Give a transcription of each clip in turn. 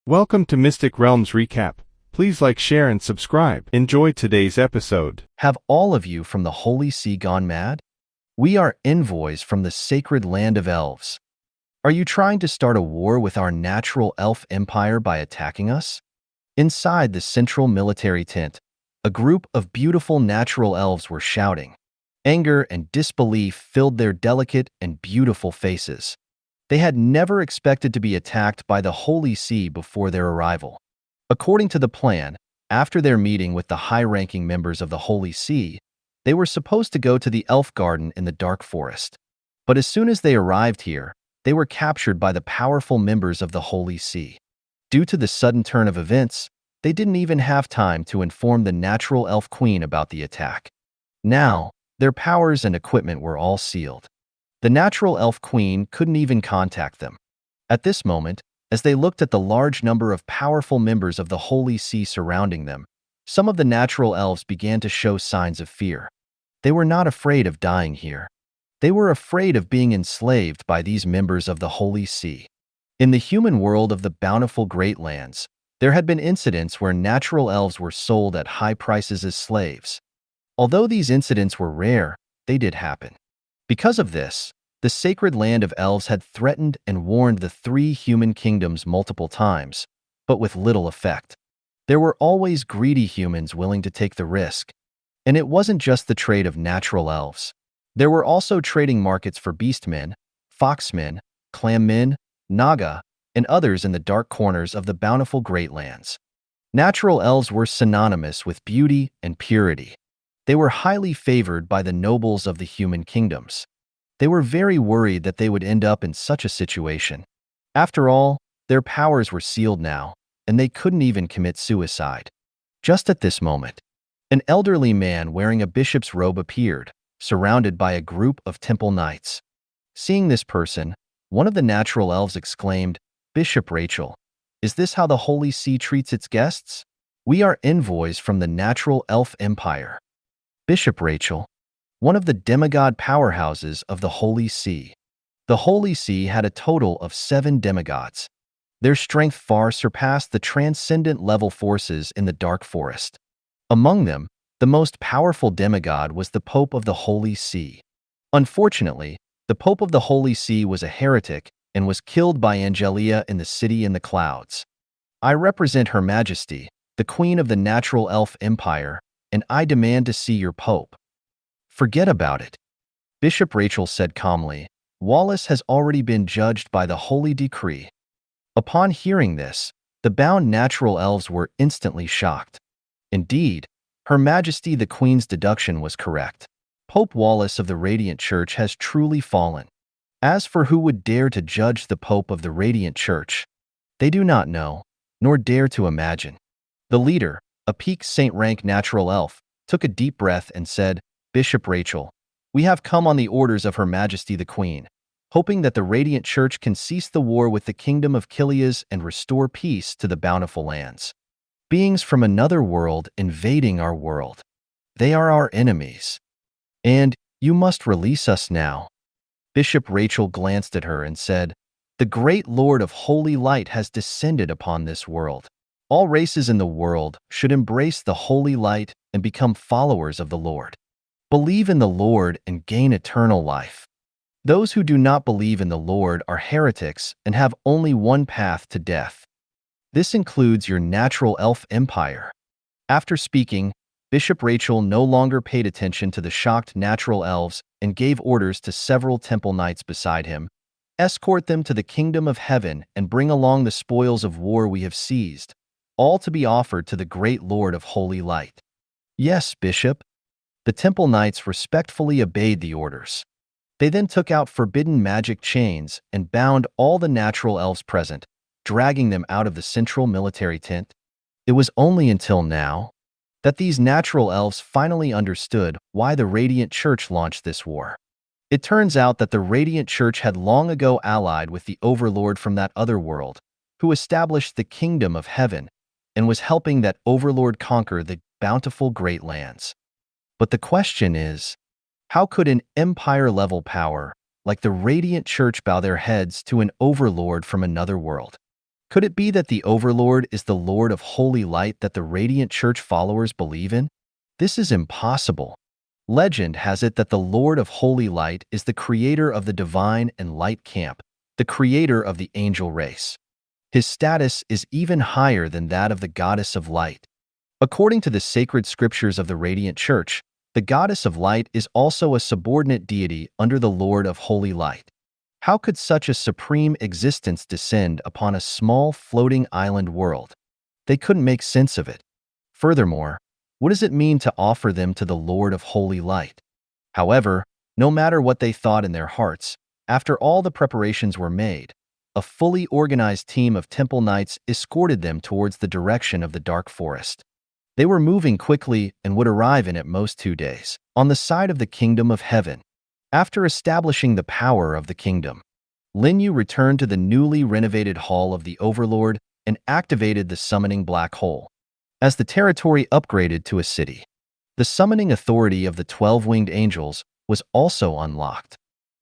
Welcome to Mystic Realms Recap. Please like, share, and subscribe. Enjoy today's episode. Have all of you from the Holy See gone mad? We are envoys from the sacred land of elves. Are you trying to start a war with our natural elf empire by attacking us? Inside the central military tent, a group of beautiful natural elves were shouting. Anger and disbelief filled their delicate and beautiful faces. They had never expected to be attacked by the Holy See before their arrival. According to the plan, after their meeting with the high-ranking members of the Holy See, they were supposed to go to the elf garden in the dark forest. But as soon as they arrived here, they were captured by the powerful members of the Holy See. Due to the sudden turn of events, they didn't even have time to inform the natural elf queen about the attack. Now, their powers and equipment were all sealed. The natural elf queen couldn't even contact them. At this moment, as they looked at the large number of powerful members of the Holy See surrounding them, some of the natural elves began to show signs of fear. They were not afraid of dying here. They were afraid of being enslaved by these members of the Holy See. In the human world of the bountiful Great Lands, there had been incidents where natural elves were sold at high prices as slaves. Although these incidents were rare, they did happen. Because of this, the sacred land of elves had threatened and warned the three human kingdoms multiple times, but with little effect. There were always greedy humans willing to take the risk. And it wasn't just the trade of natural elves. There were also trading markets for beastmen, foxmen, clammen, naga, and others in the dark corners of the bountiful Great Lands. Natural elves were synonymous with beauty and purity. They were highly favored by the nobles of the human kingdoms. They were very worried that they would end up in such a situation. After all, their powers were sealed now, and they couldn't even commit suicide. Just at this moment, an elderly man wearing a bishop's robe appeared, surrounded by a group of temple knights. Seeing this person, one of the natural elves exclaimed, "Bishop Rachel, is this how the Holy See treats its guests? We are envoys from the natural elf empire." Bishop Rachel, one of the demigod powerhouses of the Holy See. The Holy See had a total of 7 demigods. Their strength far surpassed the transcendent level forces in the dark forest. Among them, the most powerful demigod was the Pope of the Holy See. Unfortunately, the Pope of the Holy See was a heretic and was killed by Angelia in the city in the clouds. I represent Her Majesty, the Queen of the Natural Elf Empire, and I demand to see your Pope. Forget about it, Bishop Rachel said calmly. Wallace has already been judged by the holy decree. Upon hearing this, the bound natural elves were instantly shocked. Indeed, Her Majesty the Queen's deduction was correct. Pope Wallace of the Radiant Church has truly fallen. As for who would dare to judge the Pope of the Radiant Church, they do not know, nor dare to imagine. The leader, a peak saint-rank natural elf, took a deep breath and said, "Bishop Rachel, we have come on the orders of Her Majesty the Queen, hoping that the Radiant Church can cease the war with the kingdom of Kilias and restore peace to the bountiful lands. Beings from another world invading our world. They are our enemies. And you must release us now." Bishop Rachel glanced at her and said, "The great Lord of Holy Light has descended upon this world. All races in the world should embrace the holy light and become followers of the Lord. Believe in the Lord and gain eternal life. Those who do not believe in the Lord are heretics and have only one path to death. This includes your natural elf empire." After speaking, Bishop Rachel no longer paid attention to the shocked natural elves and gave orders to several temple knights beside him. "Escort them to the kingdom of heaven and bring along the spoils of war we have seized, all to be offered to the great Lord of Holy Light." "Yes, Bishop." The temple knights respectfully obeyed the orders. They then took out forbidden magic chains and bound all the natural elves present, dragging them out of the central military tent. It was only until now that these natural elves finally understood why the Radiant Church launched this war. It turns out that the Radiant Church had long ago allied with the overlord from that other world, who established the kingdom of heaven and was helping that overlord conquer the bountiful Great Lands. But the question is, how could an empire-level power like the Radiant Church bow their heads to an overlord from another world? Could it be that the Overlord is the Lord of Holy Light that the Radiant Church followers believe in? This is impossible. Legend has it that the Lord of Holy Light is the creator of the Divine and Light Camp, the creator of the angel race. His status is even higher than that of the Goddess of Light. According to the sacred scriptures of the Radiant Church, the Goddess of Light is also a subordinate deity under the Lord of Holy Light. How could such a supreme existence descend upon a small floating island world? They couldn't make sense of it. Furthermore, what does it mean to offer them to the Lord of Holy Light? However, no matter what they thought in their hearts, after all the preparations were made, a fully organized team of temple knights escorted them towards the direction of the dark forest. They were moving quickly and would arrive in at most 2 days, on the side of the kingdom of heaven. After establishing the power of the kingdom, Lin Yu returned to the newly renovated Hall of the Overlord and activated the summoning black hole. As the territory upgraded to a city, the summoning authority of the 12-winged angels was also unlocked.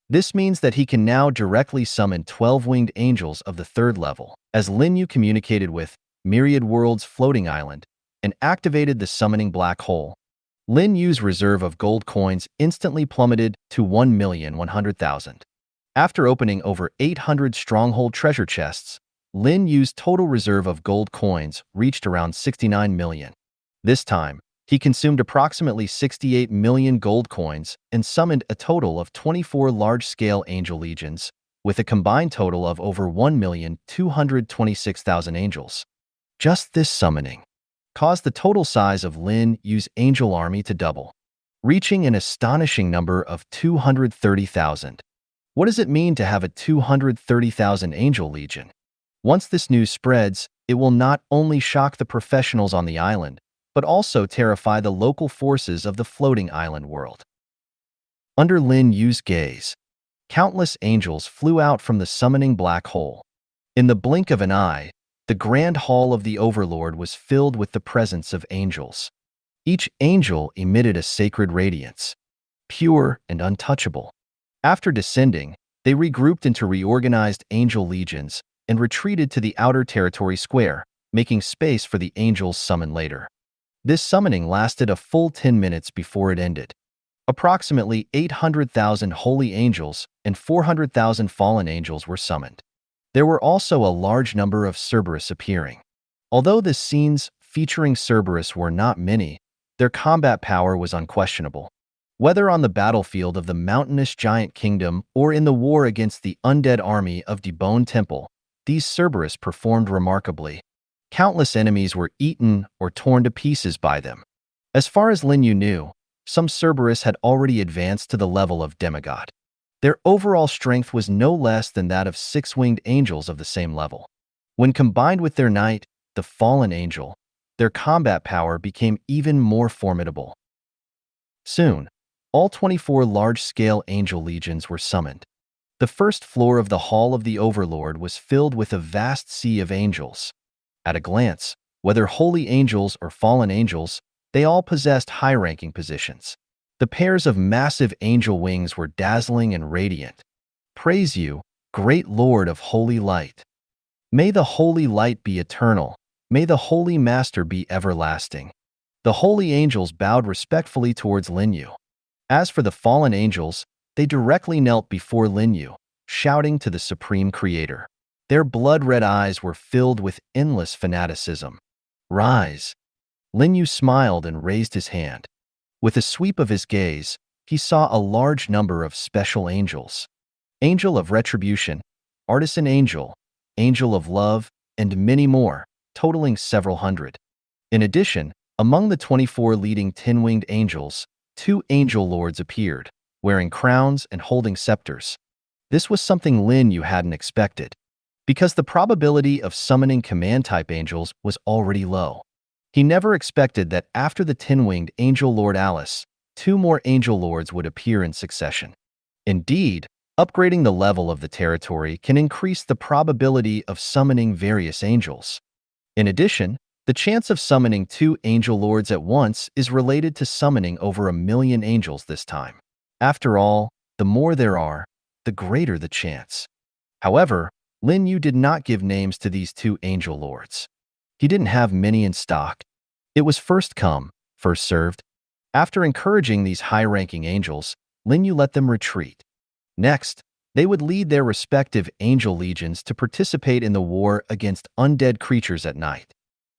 This means that he can now directly summon 12-winged angels of the 3rd level, as Lin Yu communicated with Myriad World's floating island and activated the summoning black hole. Lin Yu's reserve of gold coins instantly plummeted to 1,100,000. After opening over 800 stronghold treasure chests, Lin Yu's total reserve of gold coins reached around 69 million. This time, he consumed approximately 68 million gold coins and summoned a total of 24 large-scale angel legions, with a combined total of over 1,226,000 angels. Just this summoning caused the total size of Lin Yu's angel army to double, reaching an astonishing number of 230,000. What does it mean to have a 230,000 angel legion? Once this news spreads, it will not only shock the professionals on the island, but also terrify the local forces of the floating island world. Under Lin Yu's gaze, countless angels flew out from the summoning black hole. In the blink of an eye, the grand hall of the Overlord was filled with the presence of angels. Each angel emitted a sacred radiance, pure and untouchable. After descending, they regrouped into reorganized angel legions and retreated to the outer territory square, making space for the angels summoned later. This summoning lasted a full 10 minutes before it ended. Approximately 800,000 holy angels and 400,000 fallen angels were summoned. There were also a large number of Cerberus appearing. Although the scenes featuring Cerberus were not many, their combat power was unquestionable. Whether on the battlefield of the mountainous giant kingdom or in the war against the undead army of Debone Temple, these Cerberus performed remarkably. Countless enemies were eaten or torn to pieces by them. As far as Lin Yu knew, some Cerberus had already advanced to the level of demigod. Their overall strength was no less than that of 6-winged angels of the same level. When combined with their knight, the fallen angel, their combat power became even more formidable. Soon, all 24 large-scale angel legions were summoned. The first floor of the Hall of the Overlord was filled with a vast sea of angels. At a glance, whether holy angels or fallen angels, they all possessed high-ranking positions. The pairs of massive angel wings were dazzling and radiant. Praise you, great Lord of Holy Light. May the Holy Light be eternal. May the Holy Master be everlasting. The holy angels bowed respectfully towards Lin Yu. As for the fallen angels, they directly knelt before Lin Yu, shouting to the Supreme Creator. Their blood-red eyes were filled with endless fanaticism. Rise. Lin Yu smiled and raised his hand. With a sweep of his gaze, he saw a large number of special angels. Angel of Retribution, Artisan Angel, Angel of Love, and many more, totaling several hundred. In addition, among the 24 leading 10-winged angels, 2 angel lords appeared, wearing crowns and holding scepters. This was something Lin Yu hadn't expected, because the probability of summoning command-type angels was already low. He never expected that after the 10-winged Angel Lord Alice, 2 more Angel Lords would appear in succession. Indeed, upgrading the level of the territory can increase the probability of summoning various angels. In addition, the chance of summoning 2 Angel Lords at once is related to summoning over 1 million angels this time. After all, the more there are, the greater the chance. However, Lin Yu did not give names to these two angel lords. He didn't have many in stock. It was first come, first served. After encouraging these high-ranking angels, Lin Yu let them retreat. Next, they would lead their respective angel legions to participate in the war against undead creatures at night.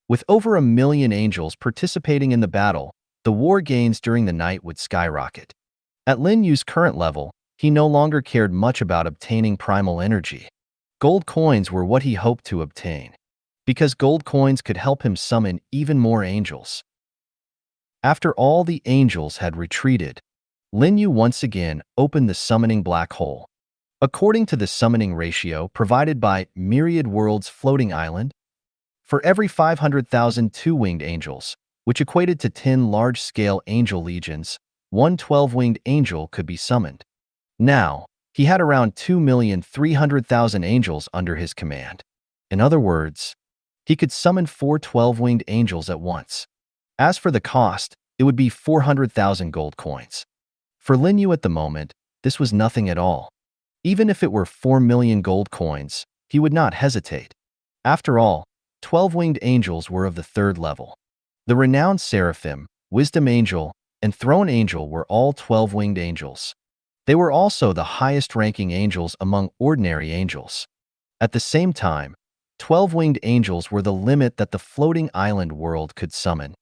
With over 1 million angels participating in the battle, the war gains during the night would skyrocket. At Lin Yu's current level, he no longer cared much about obtaining primal energy. Gold coins were what he hoped to obtain, because gold coins could help him summon even more angels. After all the angels had retreated, Lin Yu once again opened the summoning black hole. According to the summoning ratio provided by Myriad Worlds Floating Island, for every 500,000 two-winged angels, which equated to 10 large-scale angel legions, one 12-winged angel could be summoned. Now, he had around 2,300,000 angels under his command. In other words, he could summon 4 12-winged angels at once. As for the cost, it would be 400,000 gold coins. For Lin Yu at the moment, this was nothing at all. Even if it were 4 million gold coins, he would not hesitate. After all, 12-winged angels were of the 3rd level. The renowned Seraphim, Wisdom Angel, and Throne Angel were all 12-winged angels. They were also the highest-ranking angels among ordinary angels. At the same time, 12-winged angels were the limit that the floating island world could summon.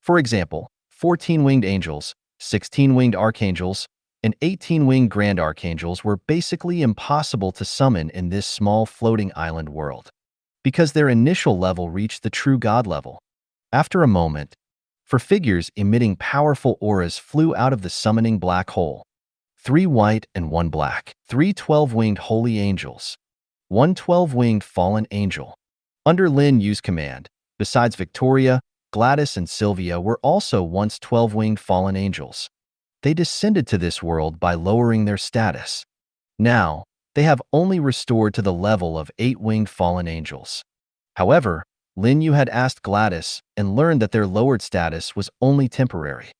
For example, 14-winged angels, 16-winged archangels, and 18-winged grand archangels were basically impossible to summon in this small floating island world, because their initial level reached the true god level. After a moment, 4 figures emitting powerful auras flew out of the summoning black hole. 3 white and 1 black. 3 12-winged holy angels. 1 12-winged fallen angel. Under Lin Yu's command, besides Victoria, Gladys and Sylvia were also once 12-winged fallen angels. They descended to this world by lowering their status. Now, they have only restored to the level of 8-winged fallen angels. However, Lin Yu had asked Gladys and learned that their lowered status was only temporary.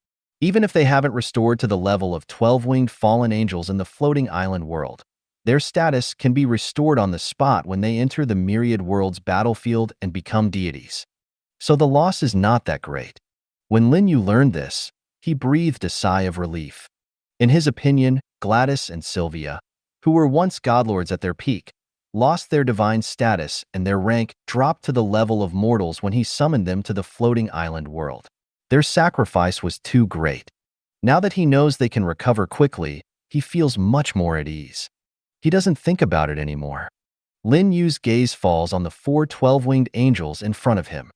Even if they haven't restored to the level of 12-winged fallen angels in the floating island world, their status can be restored on the spot when they enter the Myriad Worlds battlefield and become deities. So the loss is not that great. When Lin Yu learned this, he breathed a sigh of relief. In his opinion, Gladys and Sylvia, who were once godlords at their peak, lost their divine status and their rank dropped to the level of mortals when he summoned them to the floating island world. Their sacrifice was too great. Now that he knows they can recover quickly, he feels much more at ease. He doesn't think about it anymore. Lin Yu's gaze falls on the 4 12-winged angels in front of him.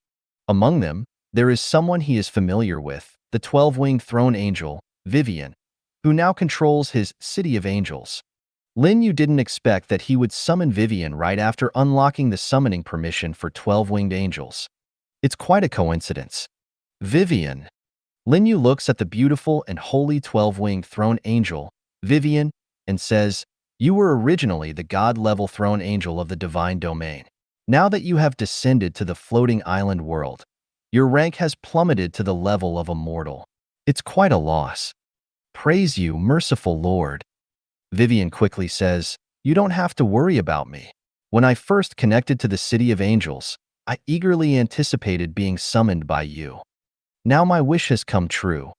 Among them, there is someone he is familiar with, the 12-winged throne angel, Vivian, who now controls his City of Angels. Lin Yu didn't expect that he would summon Vivian right after unlocking the summoning permission for 12-winged angels. It's quite a coincidence. Vivian. Lin Yu looks at the beautiful and holy 12-winged throne angel, Vivian, and says, "You were originally the god-level throne angel of the divine domain. Now that you have descended to the floating island world, your rank has plummeted to the level of a mortal. It's quite a loss. Praise you, merciful Lord." Vivian quickly says, "You don't have to worry about me. When I first connected to the City of Angels, I eagerly anticipated being summoned by you. Now my wish has come true.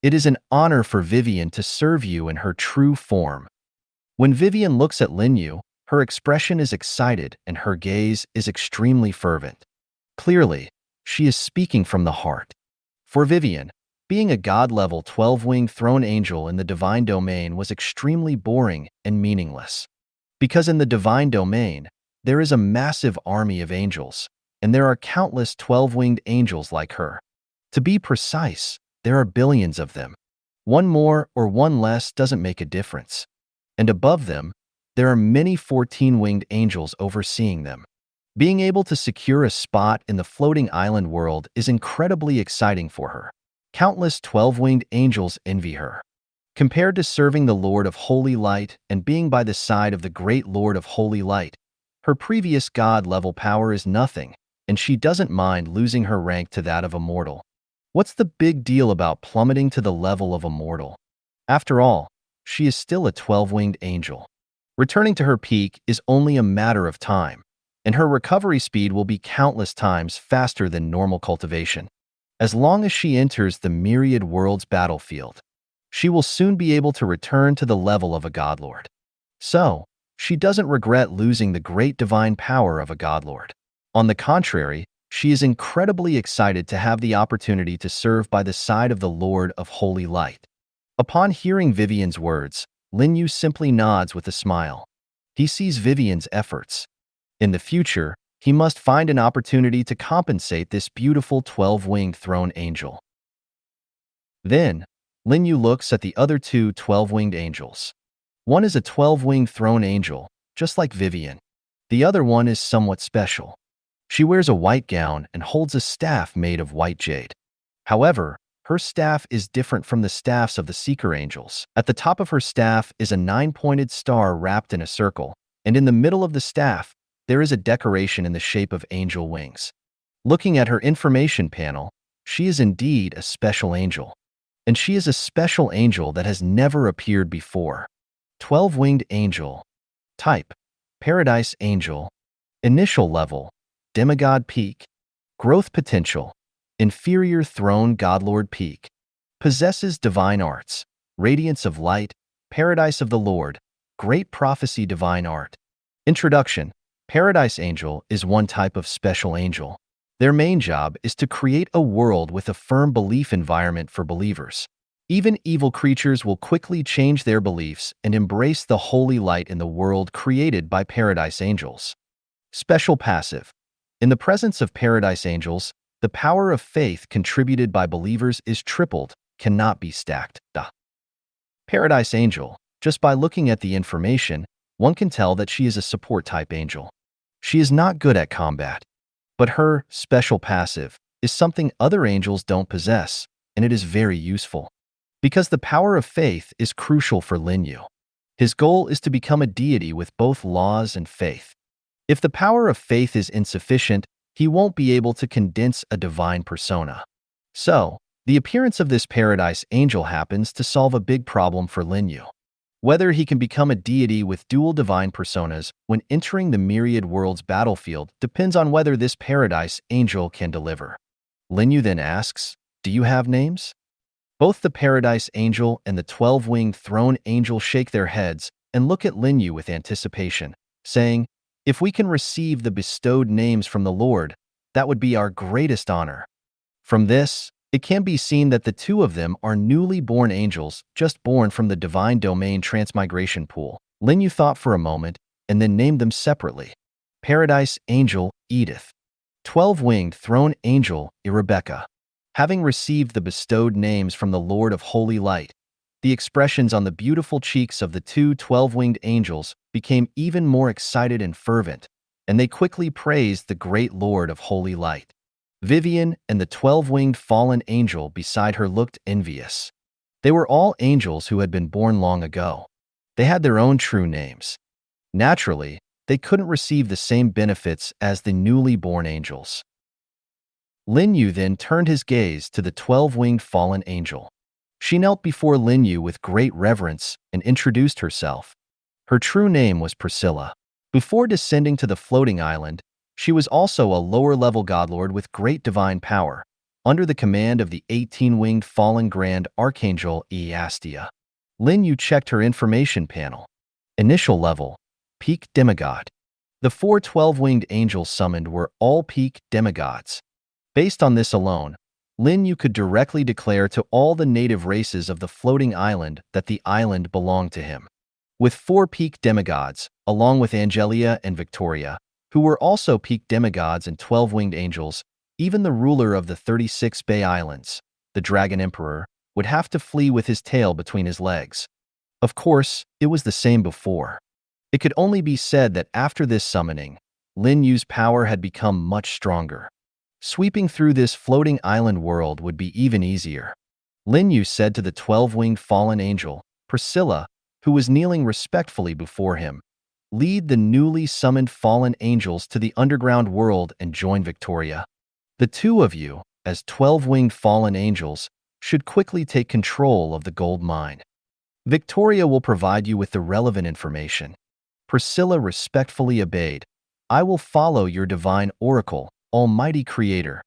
It is an honor for Vivian to serve you in her true form." When Vivian looks at Lin Yu, her expression is excited and her gaze is extremely fervent. Clearly, she is speaking from the heart. For Vivian, being a god-level 12-winged throne angel in the divine domain was extremely boring and meaningless. Because in the divine domain, there is a massive army of angels, and there are countless 12-winged angels like her. To be precise, there are billions of them. One more or one less doesn't make a difference. And above them, there are many 14-winged angels overseeing them. Being able to secure a spot in the floating island world is incredibly exciting for her. Countless 12-winged angels envy her. Compared to serving the Lord of Holy Light and being by the side of the great Lord of Holy Light, her previous god-level power is nothing, and she doesn't mind losing her rank to that of a mortal. What's the big deal about plummeting to the level of a mortal? After all, she is still a 12-winged angel. Returning to her peak is only a matter of time, and her recovery speed will be countless times faster than normal cultivation. As long as she enters the myriad world's battlefield, she will soon be able to return to the level of a godlord. So, she doesn't regret losing the great divine power of a godlord. On the contrary, she is incredibly excited to have the opportunity to serve by the side of the Lord of Holy Light. Upon hearing Vivian's words, Lin Yu simply nods with a smile. He sees Vivian's efforts. In the future, he must find an opportunity to compensate this beautiful 12-winged throne angel. Then, Lin Yu looks at the other two 12-winged angels. One is a 12-winged throne angel, just like Vivian. The other one is somewhat special. She wears a white gown and holds a staff made of white jade. However, her staff is different from the staffs of the Seeker angels. At the top of her staff is a 9-pointed star wrapped in a circle, and in the middle of the staff, there is a decoration in the shape of angel wings. Looking at her information panel, she is indeed a special angel. And she is a special angel that has never appeared before. 12-winged angel. Type: Paradise angel. Initial level: Demigod peak. Growth potential: Inferior throne godlord peak. Possesses divine arts: Radiance of light, Paradise of the Lord, Great prophecy divine art. Introduction: Paradise angel is one type of special angel. Their main job is to create a world with a firm belief environment for believers. Even evil creatures will quickly change their beliefs and embrace the holy light in the world created by Paradise angels. Special passive: In the presence of Paradise angels, the power of faith contributed by believers is tripled, cannot be stacked. Paradise angel: Just by looking at the information, one can tell that she is a support type angel. She is not good at combat. But her special passive is something other angels don't possess, and it is very useful. Because the power of faith is crucial for Lin Yu. His goal is to become a deity with both laws and faith. If the power of faith is insufficient, he won't be able to condense a divine persona. So, the appearance of this Paradise angel happens to solve a big problem for Lin Yu. Whether he can become a deity with dual divine personas when entering the myriad world's battlefield depends on whether this Paradise angel can deliver. Lin Yu then asks, "Do you have names?" Both the Paradise angel and the 12-winged throne angel shake their heads and look at Lin Yu with anticipation, saying, "If we can receive the bestowed names from the Lord, that would be our greatest honor." From this, it can be seen that the two of them are newly born angels, just born from the divine domain transmigration pool. Lin Yu thought for a moment and then named them separately. Paradise angel Edith. 12-winged throne angel Rebecca. Having received the bestowed names from the Lord of Holy Light, the expressions on the beautiful cheeks of the two 12-winged angels became even more excited and fervent, and they quickly praised the great Lord of Holy Light. Vivian and the 12-winged fallen angel beside her looked envious. They were all angels who had been born long ago. They had their own true names. Naturally, they couldn't receive the same benefits as the newly born angels. Lin Yu then turned his gaze to the 12-winged fallen angel. She knelt before Lin Yu with great reverence and introduced herself. Her true name was Priscilla. Before descending to the floating island, she was also a lower-level godlord with great divine power, under the command of the 18-winged fallen Grand Archangel Eastia. Lin Yu checked her information panel. Initial level: Peak Demigod. The 4 12-winged angels summoned were all peak demigods. Based on this alone, Lin Yu could directly declare to all the native races of the floating island that the island belonged to him. With 4 peak demigods, along with Angelia and Victoria, who were also peak demigods and 12-winged angels, even the ruler of the 36 Bay Islands, the Dragon Emperor, would have to flee with his tail between his legs. Of course, it was the same before. It could only be said that after this summoning, Lin Yu's power had become much stronger. Sweeping through this floating island world would be even easier. Lin Yu said to the 12-winged fallen angel, Priscilla, who was kneeling respectfully before him, "Lead the newly summoned fallen angels to the underground world and join Victoria. The two of you, as 12-winged fallen angels, should quickly take control of the gold mine. Victoria will provide you with the relevant information. Priscilla respectfully obeyed. "I will follow your divine oracle, Almighty Creator."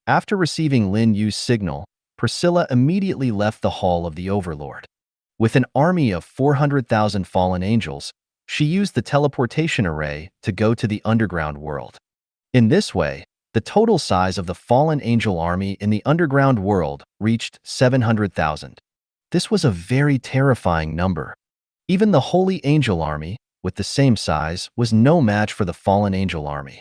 After receiving Lin Yu's signal, Priscilla immediately left the hall of the Overlord. With an army of 400,000 fallen angels, she used the teleportation array to go to the underground world. In this way, the total size of the fallen angel army in the underground world reached 700,000. This was a very terrifying number. Even the holy angel army, with the same size, was no match for the fallen angel army.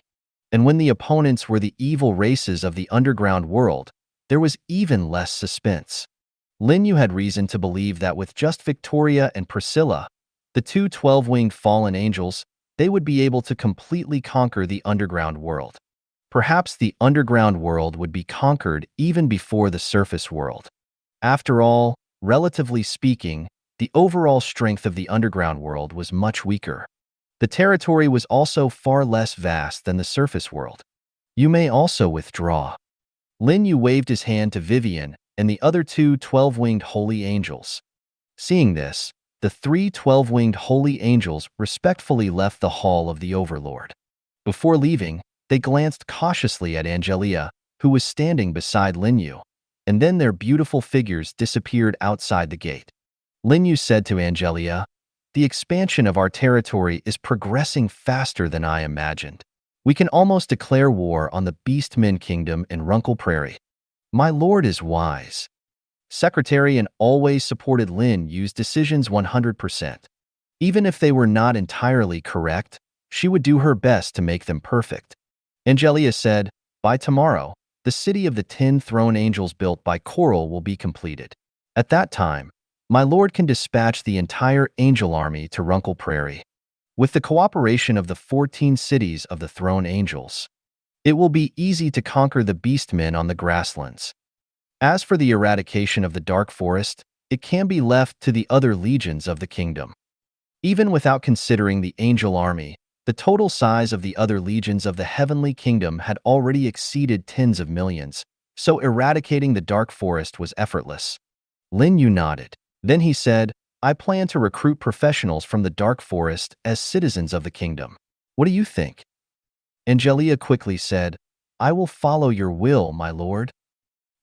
And when the opponents were the evil races of the underground world, there was even less suspense. Lin Yu had reason to believe that with just Victoria and Priscilla, the two 12-winged fallen angels, they would be able to completely conquer the underground world. Perhaps the underground world would be conquered even before the surface world. After all, relatively speaking, the overall strength of the underground world was much weaker. The territory was also far less vast than the surface world. "You may also withdraw." Lin Yu waved his hand to Vivian and the other two 12-winged holy angels. Seeing this, the three 12-winged holy angels respectfully left the hall of the Overlord. Before leaving, they glanced cautiously at Angelia, who was standing beside Lin Yu, and then their beautiful figures disappeared outside the gate. Lin Yu said to Angelia, "The expansion of our territory is progressing faster than I imagined. We can almost declare war on the Beastmen Kingdom in Runkle Prairie. My lord is wise." Secretary and always supported Lin Yu's decisions 100%. Even if they were not entirely correct, she would do her best to make them perfect. Angelia said, "By tomorrow, the city of the 10 throne angels built by Coral will be completed. At that time, my lord can dispatch the entire angel army to Runkle Prairie. With the cooperation of the 14 cities of the throne angels, it will be easy to conquer the beastmen on the grasslands. As for the eradication of the dark forest, it can be left to the other legions of the kingdom." Even without considering the angel army, the total size of the other legions of the heavenly kingdom had already exceeded tens of millions, so eradicating the dark forest was effortless. Lin Yu nodded. Then he said, "I plan to recruit professionals from the dark forest as citizens of the kingdom. What do you think?" Angelia quickly said, "I will follow your will, my lord."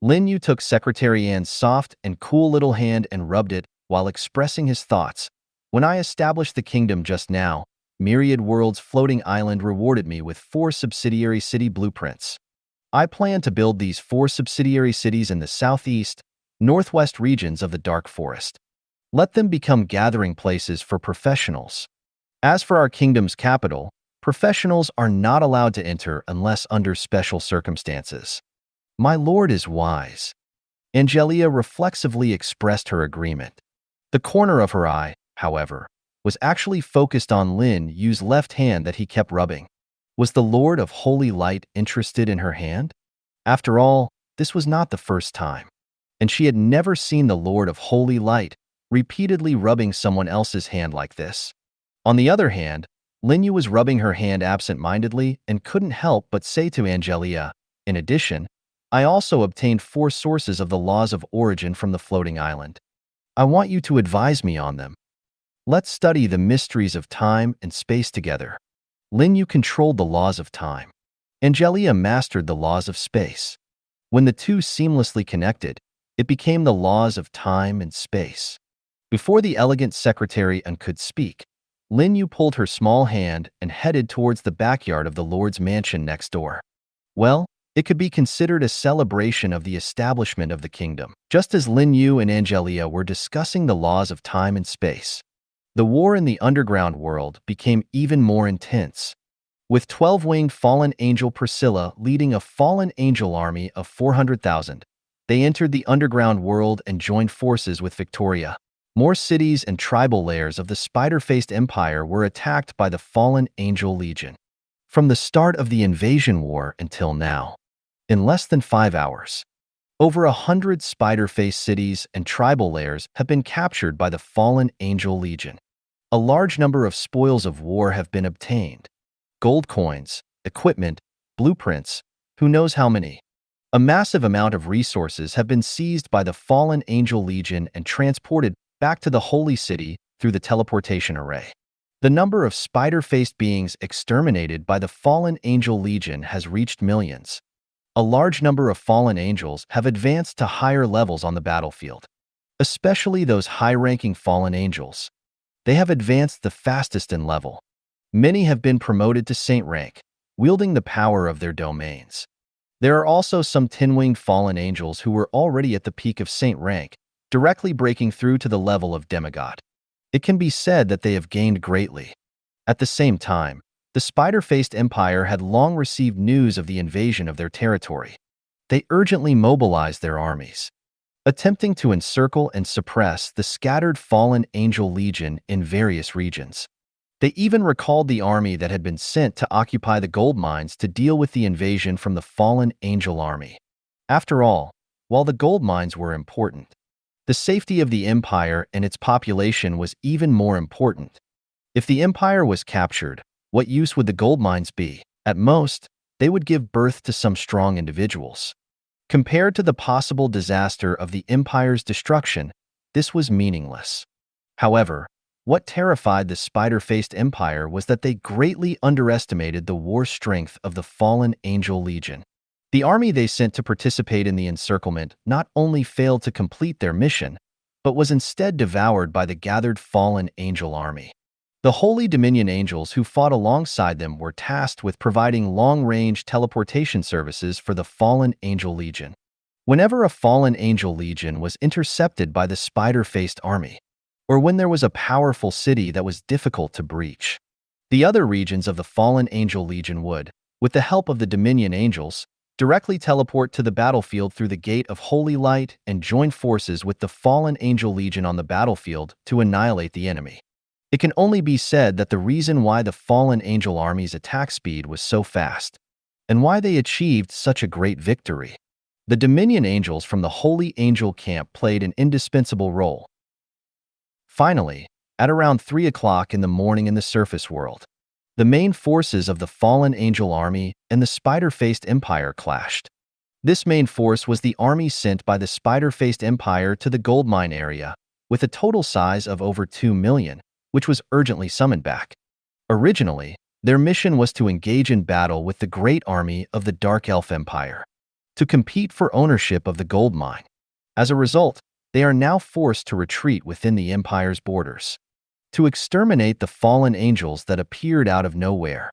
Lin Yu took Secretary Anne's soft and cool little hand and rubbed it while expressing his thoughts. "When I established the kingdom just now, Myriad World's floating island rewarded me with 4 subsidiary city blueprints. I plan to build these 4 subsidiary cities in the southeast, northwest regions of the dark forest. Let them become gathering places for professionals. As for our kingdom's capital, professionals are not allowed to enter unless under special circumstances." "My lord is wise." Angelia reflexively expressed her agreement. The corner of her eye, however, was actually focused on Lin Yu's left hand that he kept rubbing. Was the Lord of Holy Light interested in her hand? After all, this was not the first time, and she had never seen the Lord of Holy Light repeatedly rubbing someone else's hand like this. On the other hand, Lin Yu was rubbing her hand absent-mindedly and couldn't help but say to Angelia, "In addition, I also obtained 4 sources of the laws of origin from the floating island. I want you to advise me on them. Let's study the mysteries of time and space together." Lin Yu controlled the laws of time. Angelia mastered the laws of space. When the two seamlessly connected, it became the laws of time and space. Before the elegant secretary could speak, Lin Yu pulled her small hand and headed towards the backyard of the Lord's mansion next door. Well, it could be considered a celebration of the establishment of the kingdom. Just as Lin Yu and Angelia were discussing the laws of time and space, the war in the underground world became even more intense. With 12-winged fallen angel Priscilla leading a fallen angel army of 400,000, they entered the underground world and joined forces with Victoria. More cities and tribal layers of the spider-faced empire were attacked by the fallen angel legion. From the start of the invasion war until now, in less than 5 hours, over 100 spider-faced cities and tribal layers have been captured by the fallen angel legion. A large number of spoils of war have been obtained. Gold coins, equipment, blueprints, who knows how many. A massive amount of resources have been seized by the fallen angel legion and transported back to the holy city through the teleportation array. The number of spider-faced beings exterminated by the fallen angel legion has reached millions. A large number of fallen angels have advanced to higher levels on the battlefield, especially those high-ranking fallen angels. They have advanced the fastest in level. Many have been promoted to saint rank, wielding the power of their domains. There are also some tin-winged fallen angels who were already at the peak of saint rank, directly breaking through to the level of demigod. It can be said that they have gained greatly. At the same time, the spider-faced empire had long received news of the invasion of their territory. They urgently mobilized their armies, attempting to encircle and suppress the scattered fallen angel legion in various regions. They even recalled the army that had been sent to occupy the gold mines to deal with the invasion from the fallen angel army. After all, while the gold mines were important, the safety of the empire and its population was even more important. If the empire was captured, what use would the gold mines be? At most, they would give birth to some strong individuals. Compared to the possible disaster of the empire's destruction, this was meaningless. However, what terrified the spider-faced empire was that they greatly underestimated the war strength of the fallen angel legion. The army they sent to participate in the encirclement not only failed to complete their mission, but was instead devoured by the gathered fallen angel army. The Holy Dominion angels who fought alongside them were tasked with providing long-range teleportation services for the fallen angel legion. Whenever a fallen angel legion was intercepted by the spider-faced army, or when there was a powerful city that was difficult to breach, the other regions of the fallen angel legion would, with the help of the Dominion angels, directly teleport to the battlefield through the Gate of Holy Light and join forces with the fallen angel legion on the battlefield to annihilate the enemy. It can only be said that the reason why the fallen angel army's attack speed was so fast, and why they achieved such a great victory. The Dominion angels from the Holy Angel camp played an indispensable role. Finally, at around 3 o'clock in the morning in the surface world, the main forces of the fallen angel army and the spider-faced empire clashed. This main force was the army sent by the spider-faced empire to the gold mine area, with a total size of over 2 million, which was urgently summoned back. Originally, their mission was to engage in battle with the great army of the Dark Elf Empire, to compete for ownership of the gold mine. As a result, they are now forced to retreat within the empire's borders, to exterminate the fallen angels that appeared out of nowhere.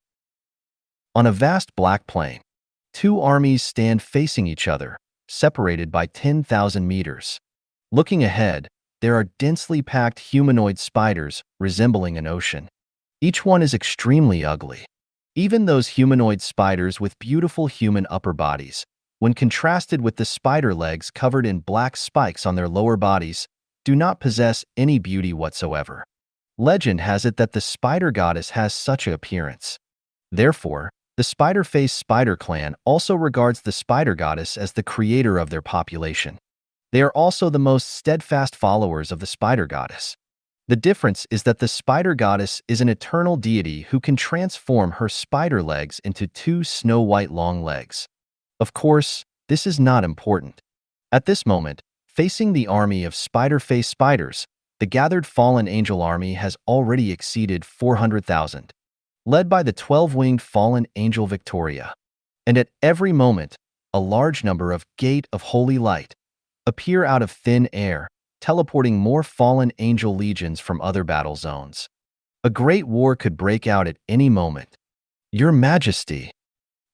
On a vast black plain, two armies stand facing each other, separated by 10,000 meters. Looking ahead, there are densely packed humanoid spiders resembling an ocean. Each one is extremely ugly. Even those humanoid spiders with beautiful human upper bodies, when contrasted with the spider legs covered in black spikes on their lower bodies, do not possess any beauty whatsoever. Legend has it that the spider goddess has such an appearance. Therefore, the spider-faced spider clan also regards the spider goddess as the creator of their population. They are also the most steadfast followers of the spider goddess. The difference is that the spider goddess is an eternal deity who can transform her spider legs into 2 snow-white long legs. Of course, this is not important. At this moment, facing the army of spider-faced spiders, the gathered fallen angel army has already exceeded 400,000, led by the 12-winged fallen angel Victoria. And at every moment, a large number of Gate of Holy Light appear out of thin air, teleporting more fallen angel legions from other battle zones. A great war could break out at any moment. Your Majesty!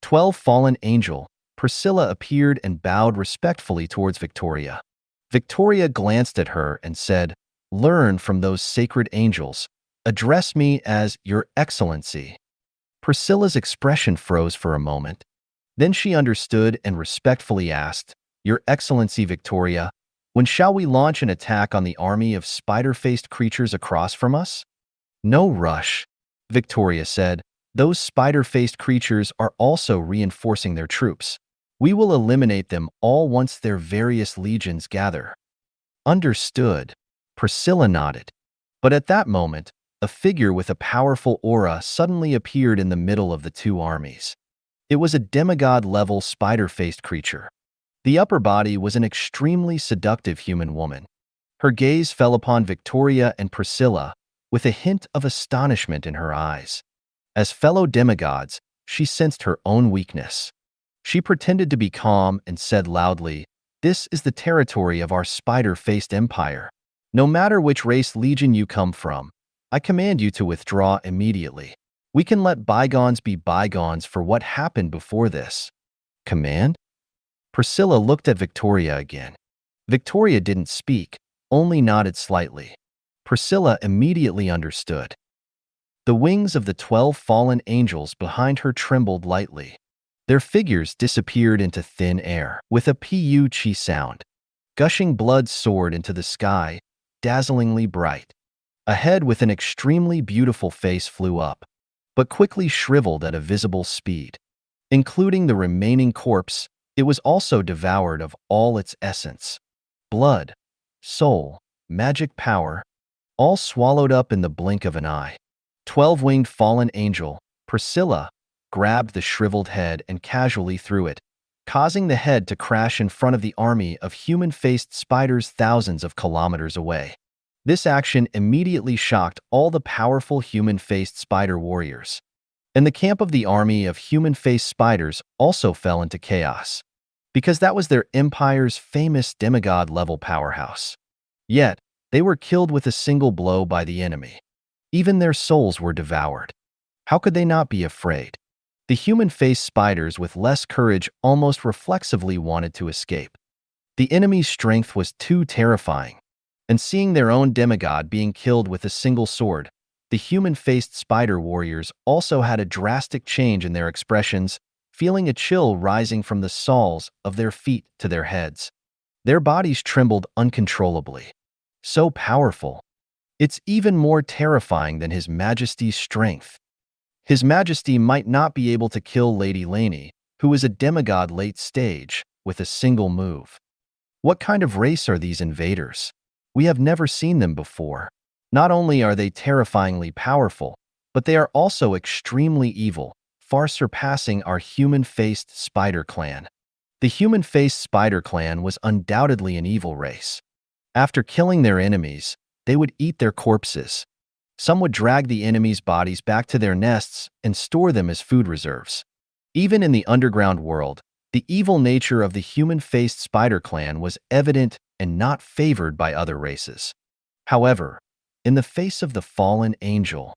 12 fallen angel, Priscilla appeared and bowed respectfully towards Victoria. Victoria glanced at her and said, "Learn from those sacred angels. Address me as Your Excellency." Priscilla's expression froze for a moment. Then she understood and respectfully asked, "Your Excellency Victoria, when shall we launch an attack on the army of spider-faced creatures across from us?" "No rush," Victoria said. "Those spider-faced creatures are also reinforcing their troops. We will eliminate them all once their various legions gather." "Understood." Priscilla nodded. But at that moment, a figure with a powerful aura suddenly appeared in the middle of the two armies. It was a demigod-level spider-faced creature. The upper body was an extremely seductive human woman. Her gaze fell upon Victoria and Priscilla, with a hint of astonishment in her eyes. As fellow demigods, she sensed her own weakness. She pretended to be calm and said loudly, "This is the territory of our spider-faced empire. No matter which race legion you come from, I command you to withdraw immediately. We can let bygones be bygones for what happened before this." Command? Priscilla looked at Victoria again. Victoria didn't speak, only nodded slightly. Priscilla immediately understood. The wings of the 12 fallen angels behind her trembled lightly. Their figures disappeared into thin air with a pu-chi sound. Gushing blood soared into the sky, dazzlingly bright. A head with an extremely beautiful face flew up, but quickly shriveled at a visible speed. Including the remaining corpse, it was also devoured of all its essence. Blood, soul, magic power, all swallowed up in the blink of an eye. 12-winged fallen angel, Priscilla, grabbed the shriveled head and casually threw it, causing the head to crash in front of the army of human-faced spiders thousands of kilometers away. This action immediately shocked all the powerful human-faced spider warriors, and the camp of the army of human-faced spiders also fell into chaos, because that was their empire's famous demigod-level powerhouse. Yet, they were killed with a single blow by the enemy. Even their souls were devoured. How could they not be afraid? The human-faced spiders with less courage almost reflexively wanted to escape. The enemy's strength was too terrifying, and seeing their own demigod being killed with a single sword, the human-faced spider warriors also had a drastic change in their expressions, feeling a chill rising from the soles of their feet to their heads. Their bodies trembled uncontrollably. So powerful. It's even more terrifying than His Majesty's strength. His Majesty might not be able to kill Lady Laney, who is a demigod late stage, with a single move. What kind of race are these invaders? We have never seen them before. Not only are they terrifyingly powerful, but they are also extremely evil, far surpassing our human-faced spider clan. The human-faced spider clan was undoubtedly an evil race. After killing their enemies, they would eat their corpses. Some would drag the enemies' bodies back to their nests and store them as food reserves. Even in the underground world, the evil nature of the human-faced spider clan was evident and not favored by other races. However, in the face of the fallen angel,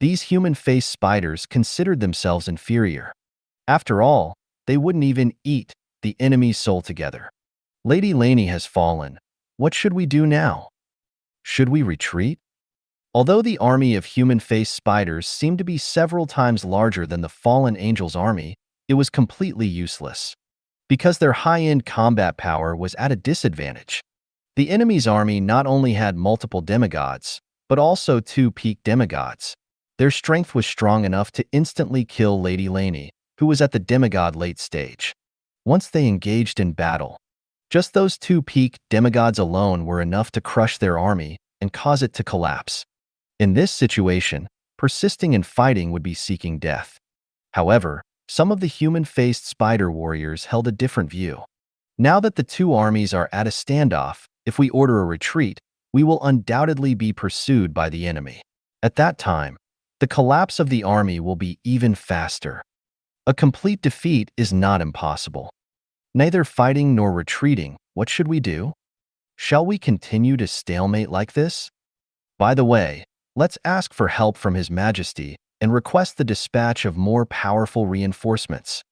these human-faced spiders considered themselves inferior. After all, they wouldn't even eat the enemy's soul together. Lady Laney has fallen. What should we do now? Should we retreat? Although the army of human-faced spiders seemed to be several times larger than the fallen angel's army, it was completely useless, because their high-end combat power was at a disadvantage. The enemy's army not only had multiple demigods, but also 2 peak demigods. Their strength was strong enough to instantly kill Lady Laney, who was at the demigod late stage. Once they engaged in battle, just those 2 peak demigods alone were enough to crush their army and cause it to collapse. In this situation, persisting in fighting would be seeking death. However, some of the human-faced spider warriors held a different view. Now that the 2 armies are at a standoff, if we order a retreat, we will undoubtedly be pursued by the enemy. At that time, the collapse of the army will be even faster. A complete defeat is not impossible. Neither fighting nor retreating, what should we do? Shall we continue to stalemate like this? By the way, let's ask for help from His Majesty and request the dispatch of more powerful reinforcements.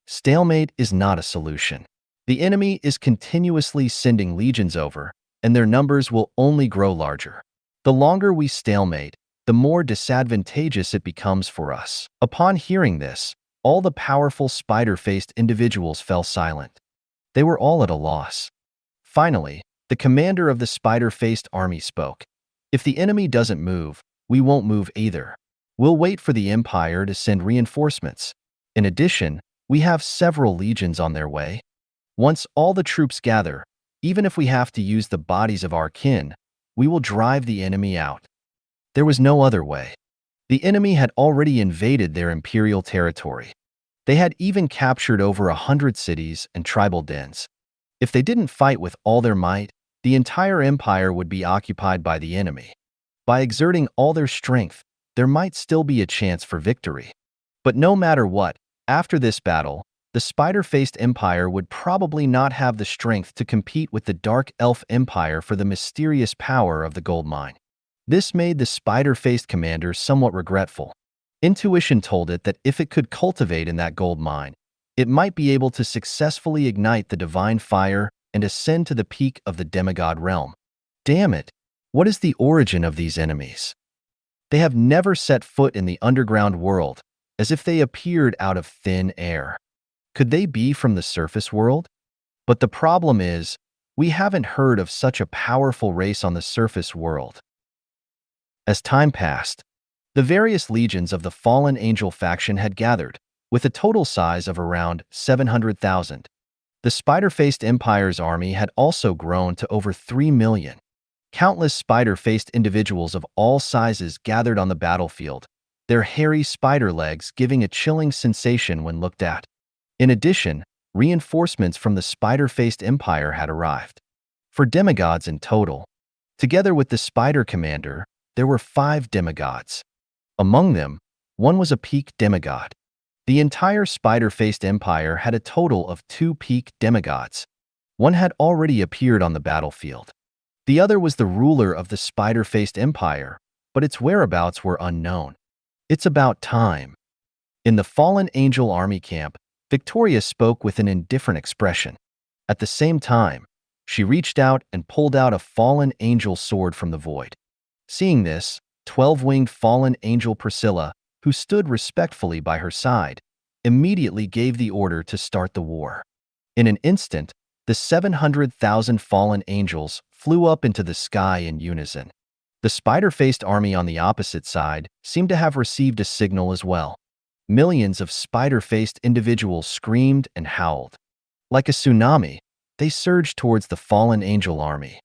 Stalemate is not a solution. The enemy is continuously sending legions over, and their numbers will only grow larger. The longer we stalemate, the more disadvantageous it becomes for us. Upon hearing this, all the powerful spider-faced individuals fell silent. They were all at a loss. Finally, the commander of the spider-faced army spoke. "If the enemy doesn't move, we won't move either. We'll wait for the Empire to send reinforcements. In addition, we have several legions on their way. Once all the troops gather, even if we have to use the bodies of our kin, we will drive the enemy out." There was no other way. The enemy had already invaded their imperial territory. They had even captured over 100 cities and tribal dens. If they didn't fight with all their might, the entire empire would be occupied by the enemy. By exerting all their strength, there might still be a chance for victory. But no matter what, after this battle, the spider-faced empire would probably not have the strength to compete with the dark elf empire for the mysterious power of the gold mine. This made the spider-faced commander somewhat regretful. Intuition told it that if it could cultivate in that gold mine, it might be able to successfully ignite the divine fire and ascend to the peak of the demigod realm. Damn it! What is the origin of these enemies? They have never set foot in the underground world, as if they appeared out of thin air. Could they be from the surface world? But the problem is, we haven't heard of such a powerful race on the surface world. As time passed, the various legions of the fallen angel faction had gathered, with a total size of around 700,000. The spider-faced empire's army had also grown to over 3 million. Countless spider-faced individuals of all sizes gathered on the battlefield, their hairy spider legs giving a chilling sensation when looked at. In addition, reinforcements from the spider-faced empire had arrived. For demigods in total, together with the spider commander, there were 5 demigods. Among them, one was a peak demigod. The entire spider-faced empire had a total of 2 peak demigods. One had already appeared on the battlefield. The other was the ruler of the spider-faced empire, but its whereabouts were unknown. It's about time. In the fallen angel army camp, Victoria spoke with an indifferent expression. At the same time, she reached out and pulled out a fallen angel sword from the void. Seeing this, 12-winged fallen angel Priscilla, who stood respectfully by her side, immediately gave the order to start the war. In an instant, the 700,000 fallen angels flew up into the sky in unison. The spider-faced army on the opposite side seemed to have received a signal as well. Millions of spider-faced individuals screamed and howled. Like a tsunami, they surged towards the fallen angel army.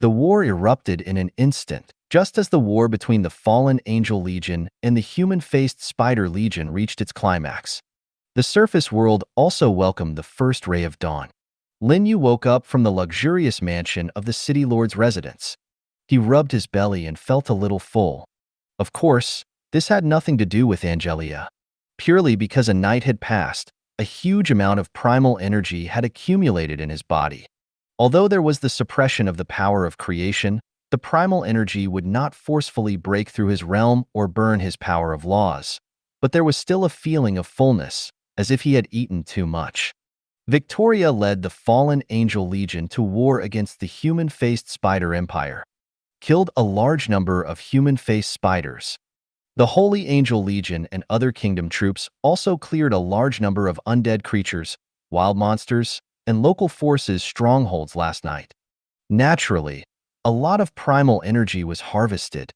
The war erupted in an instant, just as the war between the fallen angel legion and the human-faced spider legion reached its climax. The surface world also welcomed the first ray of dawn. Lin Yu woke up from the luxurious mansion of the city lord's residence. He rubbed his belly and felt a little full. Of course, this had nothing to do with Angelia. Purely because a night had passed, a huge amount of primal energy had accumulated in his body. Although there was the suppression of the power of creation, the primal energy would not forcefully break through his realm or burn his power of laws. But there was still a feeling of fullness, as if he had eaten too much. Victoria led the fallen angel legion to war against the human-faced spider empire, killed a large number of human-faced spiders. The Holy Angel Legion and other kingdom troops also cleared a large number of undead creatures, wild monsters, and local forces' strongholds last night. Naturally, a lot of primal energy was harvested.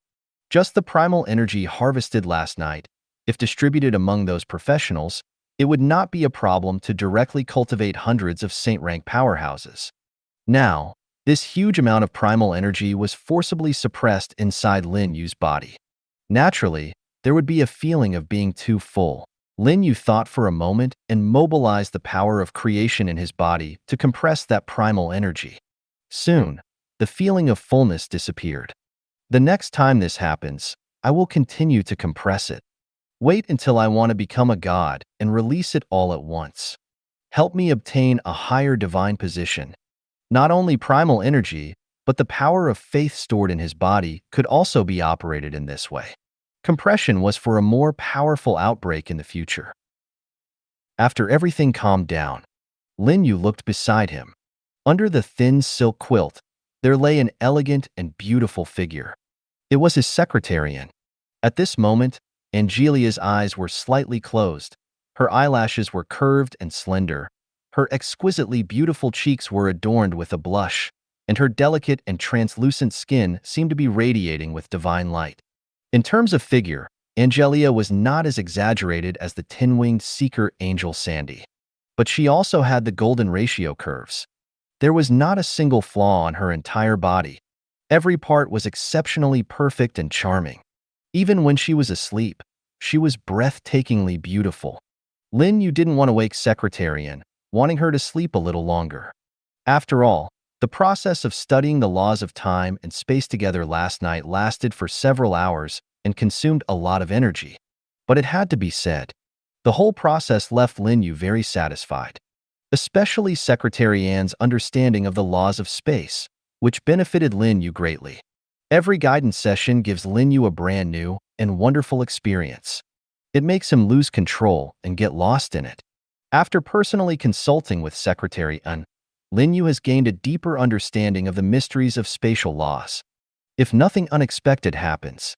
Just the primal energy harvested last night, if distributed among those professionals, it would not be a problem to directly cultivate hundreds of saint-rank powerhouses. Now, this huge amount of primal energy was forcibly suppressed inside Lin Yu's body. Naturally, there would be a feeling of being too full. Lin Yu thought for a moment and mobilized the power of creation in his body to compress that primal energy. Soon, the feeling of fullness disappeared. The next time this happens, I will continue to compress it. Wait until I want to become a god and release it all at once. Help me obtain a higher divine position. Not only primal energy, but the power of faith stored in his body could also be operated in this way. Compression was for a more powerful outbreak in the future. After everything calmed down, Lin Yu looked beside him. Under the thin silk quilt, there lay an elegant and beautiful figure. It was his secretarian. At this moment, Angelia's eyes were slightly closed. Her eyelashes were curved and slender. Her exquisitely beautiful cheeks were adorned with a blush, and her delicate and translucent skin seemed to be radiating with divine light. In terms of figure, Angelia was not as exaggerated as the tin-winged seeker angel Sandy. But she also had the golden ratio curves. There was not a single flaw on her entire body. Every part was exceptionally perfect and charming. Even when she was asleep, she was breathtakingly beautiful. Lin Yu didn't want to wake Secretarian, wanting her to sleep a little longer. After all, The process of studying the laws of time and space together last night lasted for several hours and consumed a lot of energy. But it had to be said. The whole process left Lin Yu very satisfied, especially Secretary An's understanding of the laws of space, which benefited Lin Yu greatly. Every guidance session gives Lin Yu a brand new and wonderful experience. It makes him lose control and get lost in it. After personally consulting with Secretary An, Lin Yu has gained a deeper understanding of the mysteries of spatial laws. If nothing unexpected happens,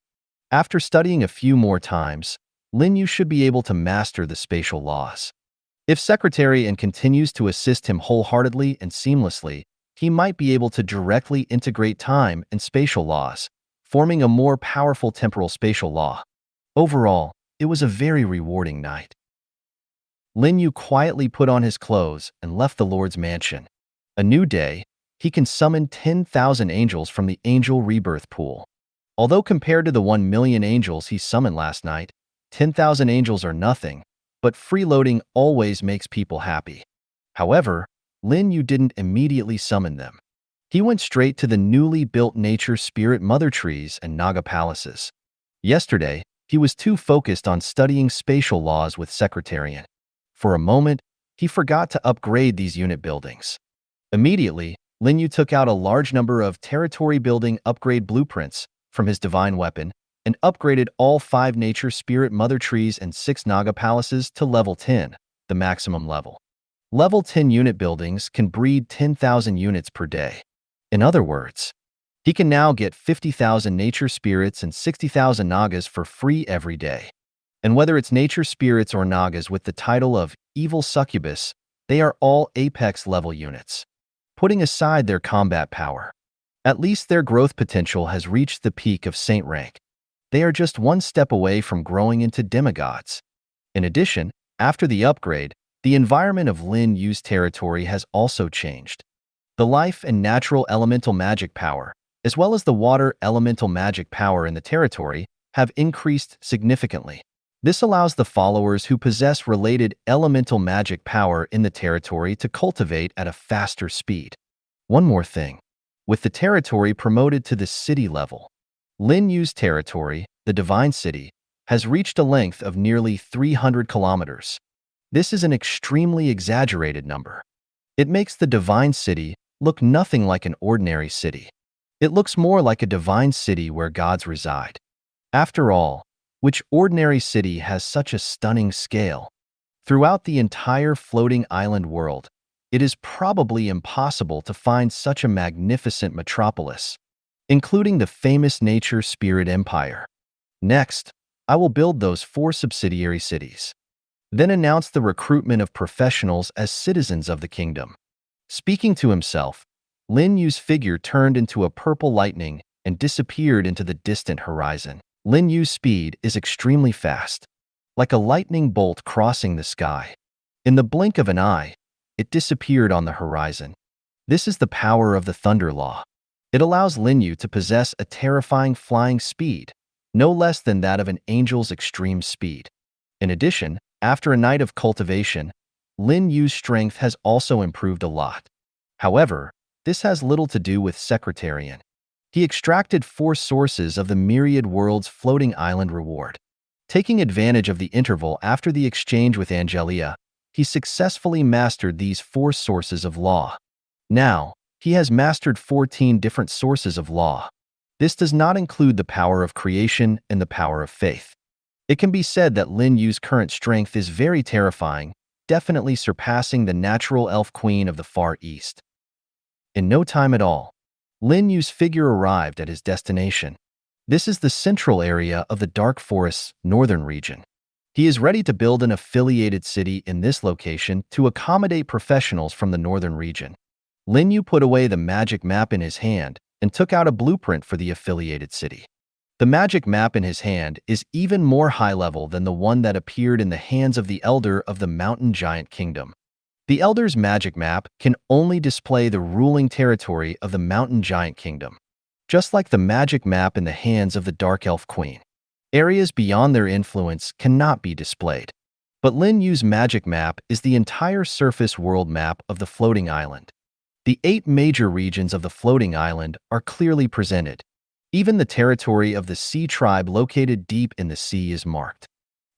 after studying a few more times, Lin Yu should be able to master the spatial laws. If Secretary An continues to assist him wholeheartedly and seamlessly, he might be able to directly integrate time and spatial laws, forming a more powerful temporal spatial law. Overall, it was a very rewarding night. Lin Yu quietly put on his clothes and left the Lord's mansion. A new day, he can summon 10,000 angels from the angel rebirth pool. Although compared to the 1 million angels he summoned last night, 10,000 angels are nothing, but freeloading always makes people happy. However, Lin Yu didn't immediately summon them. He went straight to the newly built nature spirit mother trees and Naga palaces. Yesterday, he was too focused on studying spatial laws with Secretary An. For a moment, he forgot to upgrade these unit buildings. Immediately, Lin Yu took out a large number of territory building upgrade blueprints from his divine weapon and upgraded all 5 nature spirit mother trees and 6 Naga palaces to level 10, the maximum level. Level 10 unit buildings can breed 10,000 units per day. In other words, he can now get 50,000 nature spirits and 60,000 Nagas for free every day. And whether it's nature spirits or Nagas with the title of evil succubus, they are all apex level units. Putting aside their combat power, at least their growth potential has reached the peak of saint rank. They are just one step away from growing into demigods. In addition, after the upgrade, the environment of Lin Yu's territory has also changed. The life and natural elemental magic power, as well as the water elemental magic power in the territory, have increased significantly. This allows the followers who possess related elemental magic power in the territory to cultivate at a faster speed. One more thing. With the territory promoted to the city level, Lin Yu's territory, the Divine City, has reached a length of nearly 300 kilometers. This is an extremely exaggerated number. It makes the Divine City look nothing like an ordinary city. It looks more like a divine city where gods reside. After all, which ordinary city has such a stunning scale? Throughout the entire floating island world, it is probably impossible to find such a magnificent metropolis, including the famous nature spirit empire. Next, I will build those 4 subsidiary cities. Then announce the recruitment of professionals as citizens of the kingdom. Speaking to himself, Lin Yu's figure turned into a purple lightning and disappeared into the distant horizon. Lin Yu's speed is extremely fast, like a lightning bolt crossing the sky. In the blink of an eye, it disappeared on the horizon. This is the power of the Thunder Law. It allows Lin Yu to possess a terrifying flying speed, no less than that of an angel's extreme speed. In addition, after a night of cultivation, Lin Yu's strength has also improved a lot. However, this has little to do with Secretary An. He extracted 4 sources of the myriad world's floating island reward. Taking advantage of the interval after the exchange with Angelia, he successfully mastered these 4 sources of law. Now, he has mastered 14 different sources of law. This does not include the power of creation and the power of faith. It can be said that Lin Yu's current strength is very terrifying, definitely surpassing the natural elf queen of the Far East. In no time at all, Lin Yu's figure arrived at his destination. This is the central area of the Dark Forest's northern region. He is ready to build an affiliated city in this location to accommodate professionals from the northern region. Lin Yu put away the magic map in his hand and took out a blueprint for the affiliated city. The magic map in his hand is even more high-level than the one that appeared in the hands of the Elder of the Mountain Giant Kingdom. The Elder's magic map can only display the ruling territory of the Mountain Giant Kingdom, just like the magic map in the hands of the Dark Elf Queen. Areas beyond their influence cannot be displayed. But Lin Yu's magic map is the entire surface world map of the floating island. The 8 major regions of the floating island are clearly presented. Even the territory of the sea tribe located deep in the sea is marked.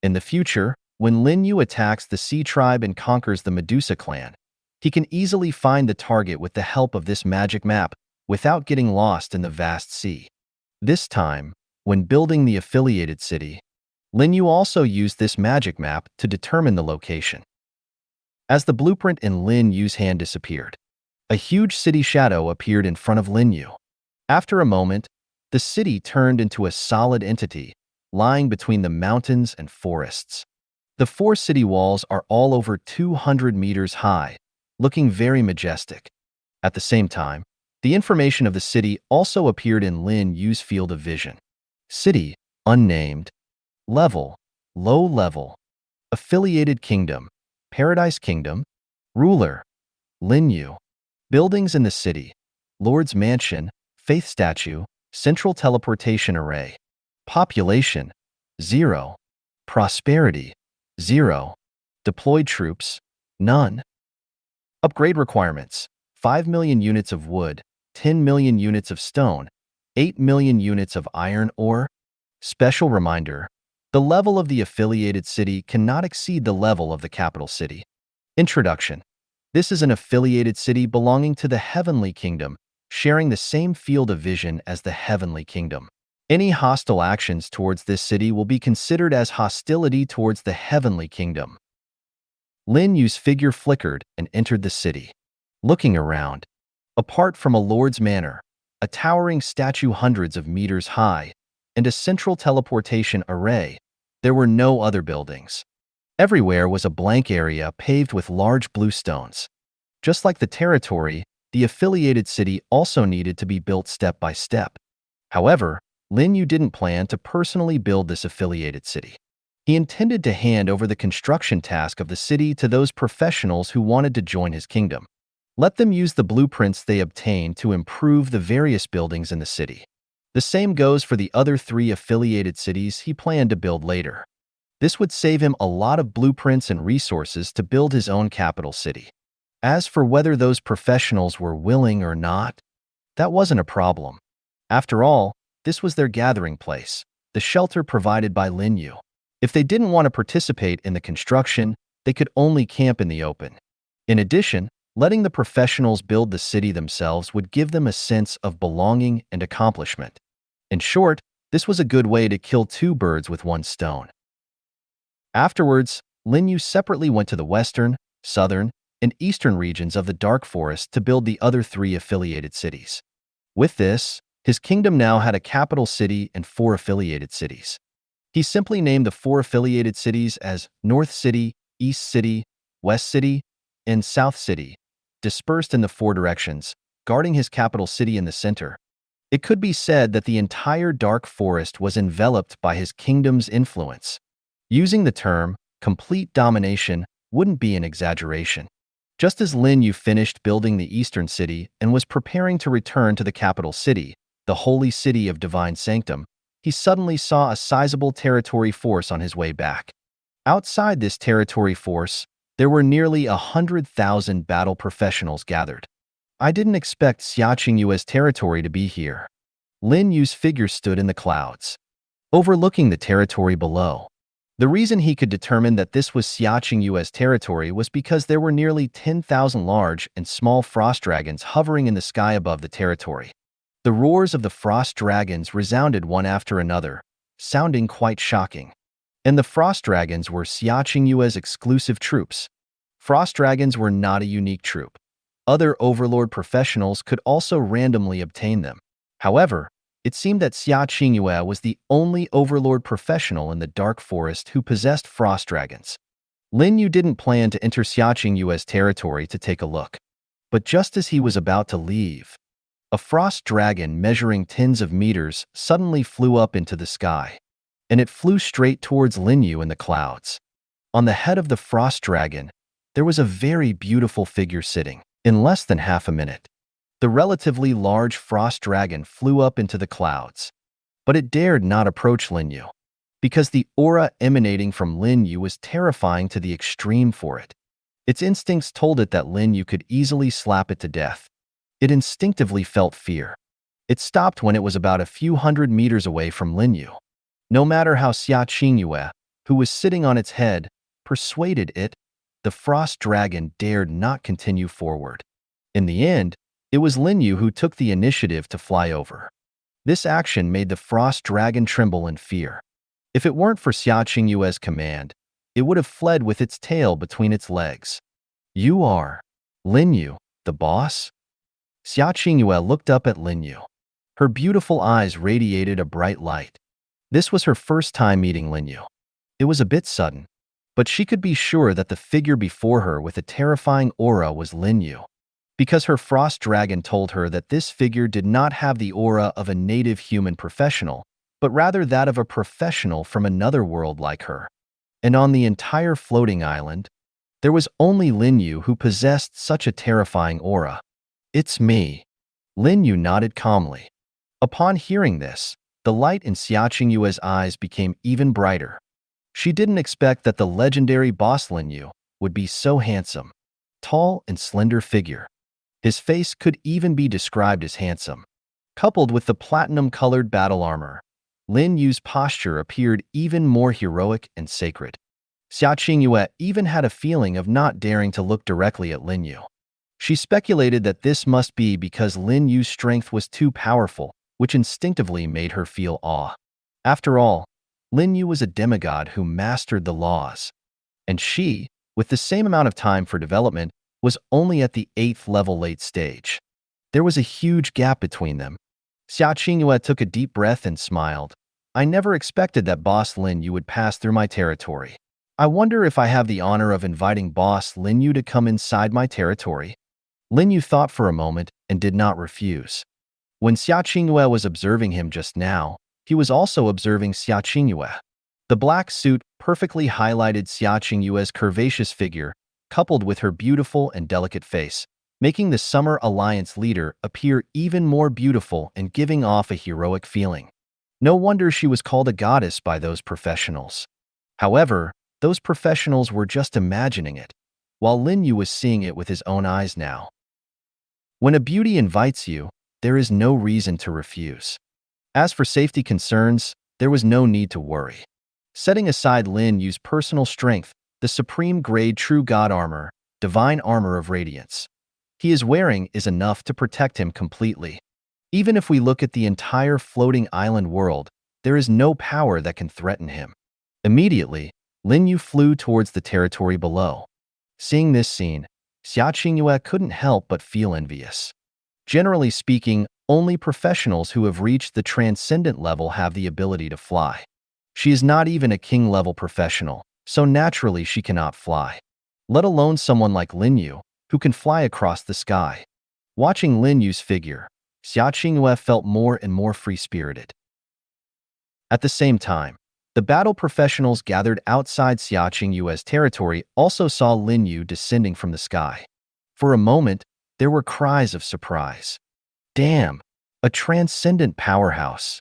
In the future, when Lin Yu attacks the sea tribe and conquers the Medusa clan, he can easily find the target with the help of this magic map without getting lost in the vast sea. This time, when building the affiliated city, Lin Yu also used this magic map to determine the location. As the blueprint in Lin Yu's hand disappeared, a huge city shadow appeared in front of Lin Yu. After a moment, the city turned into a solid entity, lying between the mountains and forests. The 4 city walls are all over 200 meters high, looking very majestic. At the same time, the information of the city also appeared in Lin Yu's field of vision. City, unnamed. Level, low level. Affiliated kingdom, Paradise Kingdom. Ruler, Lin Yu. Buildings in the city, Lord's Mansion, Faith Statue, Central Teleportation Array. Population, 0. Prosperity, 0. Deployed troops, none. Upgrade requirements, 5 million units of wood, 10 million units of stone, 8 million units of iron ore. Special reminder, the level of the affiliated city cannot exceed the level of the capital city. Introduction. This is an affiliated city belonging to the Heavenly Kingdom, sharing the same field of vision as the Heavenly Kingdom. Any hostile actions towards this city will be considered as hostility towards the Heavenly Kingdom. Lin Yu's figure flickered and entered the city. Looking around, apart from a lord's manor, a towering statue hundreds of meters high, and a central teleportation array, there were no other buildings. Everywhere was a blank area paved with large blue stones. Just like the territory, the affiliated city also needed to be built step by step. However, Lin Yu didn't plan to personally build this affiliated city. He intended to hand over the construction task of the city to those professionals who wanted to join his kingdom. Let them use the blueprints they obtained to improve the various buildings in the city. The same goes for the other 3 affiliated cities he planned to build later. This would save him a lot of blueprints and resources to build his own capital city. As for whether those professionals were willing or not, that wasn't a problem. After all, this was their gathering place, the shelter provided by Lin Yu. If they didn't want to participate in the construction, they could only camp in the open. In addition, letting the professionals build the city themselves would give them a sense of belonging and accomplishment. In short, this was a good way to kill 2 birds with 1 stone. Afterwards, Lin Yu separately went to the western, southern, and eastern regions of the Dark Forest to build the other 3 affiliated cities. With this, his kingdom now had a capital city and 4 affiliated cities. He simply named the 4 affiliated cities as North City, East City, West City, and South City, dispersed in the 4 directions, guarding his capital city in the center. It could be said that the entire Dark Forest was enveloped by his kingdom's influence. Using the term complete domination wouldn't be an exaggeration. Just as Lin Yu finished building the eastern city and was preparing to return to the capital city, the holy city of divine sanctum, he suddenly saw a sizable territory force on his way back. Outside this territory force, there were nearly 100,000 battle professionals gathered. I didn't expect Xia Qingyue's territory to be here. Lin Yu's figure stood in the clouds, overlooking the territory below. The reason he could determine that this was Xia Qingyue's territory was because there were nearly 10,000 large and small frost dragons hovering in the sky above the territory. The roars of the frost dragons resounded one after another, sounding quite shocking. And the frost dragons were Xia Qingyue's exclusive troops. Frost dragons were not a unique troop. Other overlord professionals could also randomly obtain them. However, it seemed that Xia Qingyue was the only overlord professional in the Dark Forest who possessed frost dragons. Lin Yu didn't plan to enter Xia Qingyue's territory to take a look. But just as he was about to leave, a frost dragon measuring tens of meters suddenly flew up into the sky, and it flew straight towards Lin Yu in the clouds. On the head of the frost dragon, there was a very beautiful figure sitting. In less than half a minute, the relatively large frost dragon flew up into the clouds, but it dared not approach Lin Yu, because the aura emanating from Lin Yu was terrifying to the extreme for it. Its instincts told it that Lin Yu could easily slap it to death. It instinctively felt fear. It stopped when it was about a few hundred meters away from Lin Yu. No matter how Xia Qingyue, who was sitting on its head, persuaded it, the frost dragon dared not continue forward. In the end, it was Lin Yu who took the initiative to fly over. This action made the frost dragon tremble in fear. If it weren't for Xia Qingyue's command, it would have fled with its tail between its legs. You are Lin Yu, the boss? Xia Qingyue looked up at Lin Yu. Her beautiful eyes radiated a bright light. This was her first time meeting Lin Yu. It was a bit sudden, but she could be sure that the figure before her with a terrifying aura was Lin Yu, because her frost dragon told her that this figure did not have the aura of a native human professional, but rather that of a professional from another world like her. And on the entire floating island, there was only Lin Yu who possessed such a terrifying aura. It's me. Lin Yu nodded calmly. Upon hearing this, the light in Xia Qingyue's eyes became even brighter. She didn't expect that the legendary boss Lin Yu would be so handsome, tall and slender figure. His face could even be described as handsome. Coupled with the platinum-colored battle armor, Lin Yu's posture appeared even more heroic and sacred. Xia Qingyue even had a feeling of not daring to look directly at Lin Yu. She speculated that this must be because Lin Yu's strength was too powerful, which instinctively made her feel awe. After all, Lin Yu was a demigod who mastered the laws. And she, with the same amount of time for development, was only at the 8th level late stage. There was a huge gap between them. Xia Qingyue took a deep breath and smiled. I never expected that Boss Lin Yu would pass through my territory. I wonder if I have the honor of inviting Boss Lin Yu to come inside my territory. Lin Yu thought for a moment and did not refuse. When Xia Qingyue was observing him just now, he was also observing Xia Qingyue. The black suit perfectly highlighted Xia Qingyue's curvaceous figure, coupled with her beautiful and delicate face, making the Summer Alliance leader appear even more beautiful and giving off a heroic feeling. No wonder she was called a goddess by those professionals. However, those professionals were just imagining it, while Lin Yu was seeing it with his own eyes now. When a beauty invites you, there is no reason to refuse. As for safety concerns, there was no need to worry. Setting aside Lin Yu's personal strength, the supreme grade true god armor, divine armor of radiance, he is wearing is enough to protect him completely. Even if we look at the entire floating island world, there is no power that can threaten him. Immediately, Lin Yu flew towards the territory below. Seeing this scene, Xia Qingyue couldn't help but feel envious. Generally speaking, only professionals who have reached the transcendent level have the ability to fly. She is not even a king-level professional, so naturally she cannot fly. Let alone someone like Lin Yu, who can fly across the sky. Watching Lin Yu's figure, Xia Qingyue felt more and more free-spirited. At the same time, the battle professionals gathered outside Xia Qingyue's territory also saw Lin Yu descending from the sky. For a moment, there were cries of surprise. Damn, a transcendent powerhouse.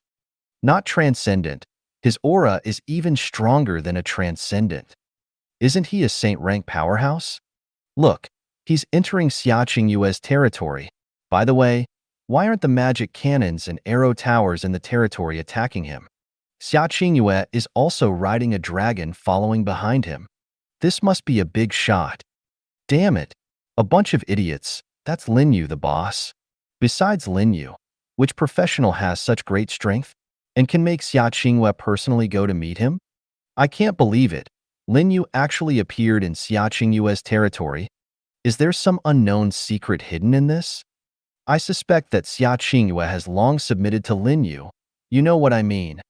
Not transcendent, his aura is even stronger than a transcendent. Isn't he a saint-rank powerhouse? Look, he's entering Xia Qingyue's territory. By the way, why aren't the magic cannons and arrow towers in the territory attacking him? Xia Qingyue is also riding a dragon following behind him. This must be a big shot. Damn it, a bunch of idiots. That's Lin Yu, the boss. Besides Lin Yu, which professional has such great strength and can make Xia Qingyue personally go to meet him? I can't believe it. Lin Yu actually appeared in Xia Qingyue's territory. Is there some unknown secret hidden in this? I suspect that Xia Qingyue has long submitted to Lin Yu. You know what I mean.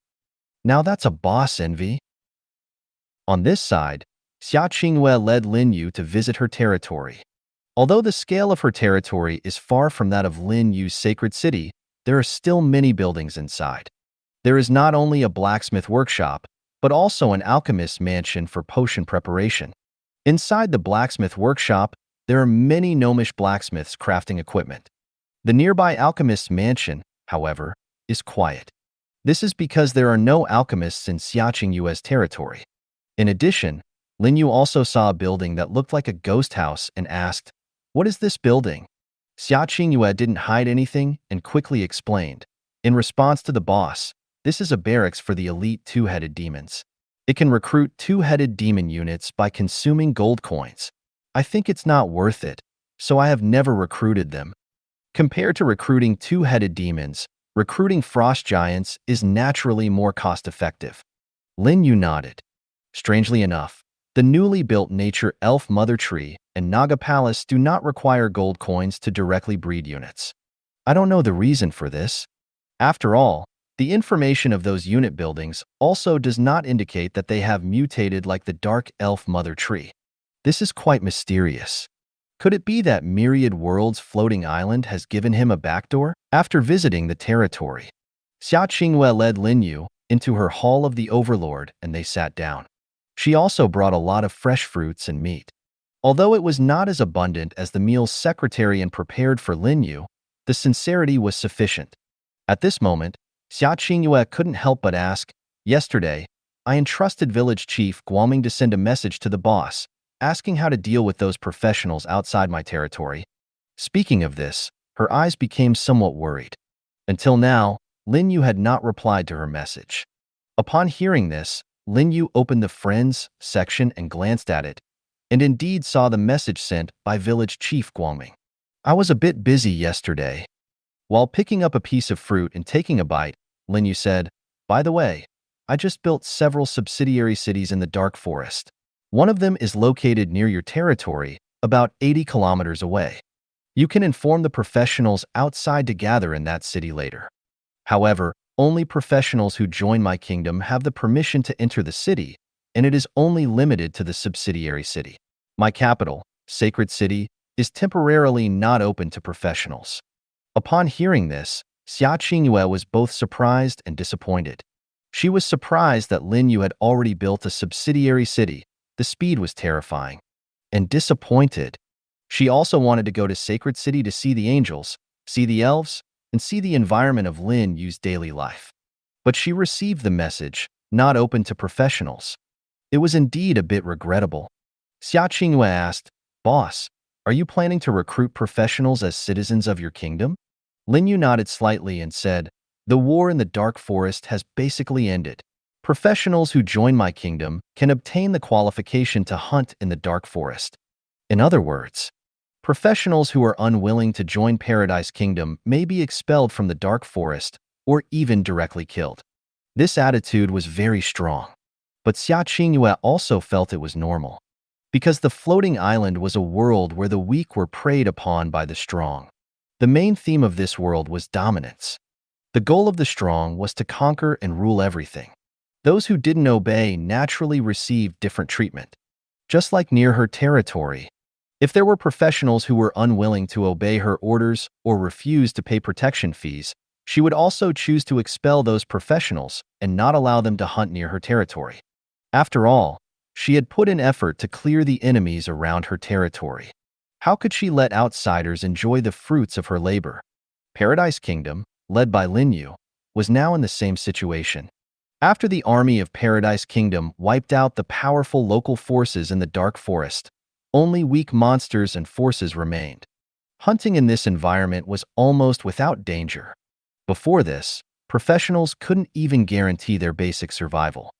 Now that's a boss envy. On this side, Xia Qingyue led Lin Yu to visit her territory. Although the scale of her territory is far from that of Lin Yu's sacred city, there are still many buildings inside. There is not only a blacksmith workshop, but also an alchemist's mansion for potion preparation. Inside the blacksmith workshop, there are many gnomish blacksmiths crafting equipment. The nearby alchemist's mansion, however, is quiet. This is because there are no alchemists in Xia Qingyue's territory. In addition, Lin Yu also saw a building that looked like a ghost house and asked, "What is this building?" Xia Qingyue didn't hide anything and quickly explained. In response to the boss, this is a barracks for the elite two-headed demons. It can recruit two-headed demon units by consuming gold coins. I think it's not worth it, so I have never recruited them. Compared to recruiting two-headed demons, recruiting frost giants is naturally more cost-effective. Lin Yu nodded. Strangely enough, the newly built nature elf mother tree and Naga Palace do not require gold coins to directly breed units. I don't know the reason for this. After all, the information of those unit buildings also does not indicate that they have mutated like the dark elf mother tree. This is quite mysterious. Could it be that Myriad World's floating island has given him a backdoor? After visiting the territory, Xia Qingyue led Lin Yu into her Hall of the Overlord and they sat down. She also brought a lot of fresh fruits and meat. Although it was not as abundant as the meal's secretarian prepared for Lin Yu, the sincerity was sufficient. At this moment, Xia Qingyue couldn't help but ask, "Yesterday, I entrusted village chief Guoming to send a message to the boss, asking how to deal with those professionals outside my territory." Speaking of this, her eyes became somewhat worried. Until now, Lin Yu had not replied to her message. Upon hearing this, Lin Yu opened the Friends section and glanced at it, and indeed saw the message sent by village chief Guoming. "I was a bit busy yesterday." While picking up a piece of fruit and taking a bite, Lin Yu said, "By the way, I just built several subsidiary cities in the Dark Forest. One of them is located near your territory, about 80 kilometers away. You can inform the professionals outside to gather in that city later. However, only professionals who join my kingdom have the permission to enter the city, and it is only limited to the subsidiary city. My capital, Sacred City, is temporarily not open to professionals." Upon hearing this, Xia Qingyue was both surprised and disappointed. She was surprised that Lin Yu had already built a subsidiary city. The speed was terrifying. And disappointed. She also wanted to go to Sacred City to see the angels, see the elves, and see the environment of Lin Yu's daily life. But she received the message, "not open to professionals." It was indeed a bit regrettable. Xia Qingyue asked, "Boss, are you planning to recruit professionals as citizens of your kingdom?" Lin Yu nodded slightly and said, "The war in the Dark Forest has basically ended. Professionals who join my kingdom can obtain the qualification to hunt in the Dark Forest. In other words, professionals who are unwilling to join Paradise Kingdom may be expelled from the Dark Forest or even directly killed." This attitude was very strong. But Xia Qingyue also felt it was normal. Because the floating island was a world where the weak were preyed upon by the strong. The main theme of this world was dominance. The goal of the strong was to conquer and rule everything. Those who didn't obey naturally received different treatment. Just like near her territory, if there were professionals who were unwilling to obey her orders or refused to pay protection fees, she would also choose to expel those professionals and not allow them to hunt near her territory. After all, she had put in effort to clear the enemies around her territory. How could she let outsiders enjoy the fruits of her labor? Paradise Kingdom, led by Lin Yu, was now in the same situation. After the army of Paradise Kingdom wiped out the powerful local forces in the Dark Forest, only weak monsters and forces remained. Hunting in this environment was almost without danger. Before this, professionals couldn't even guarantee their basic survival.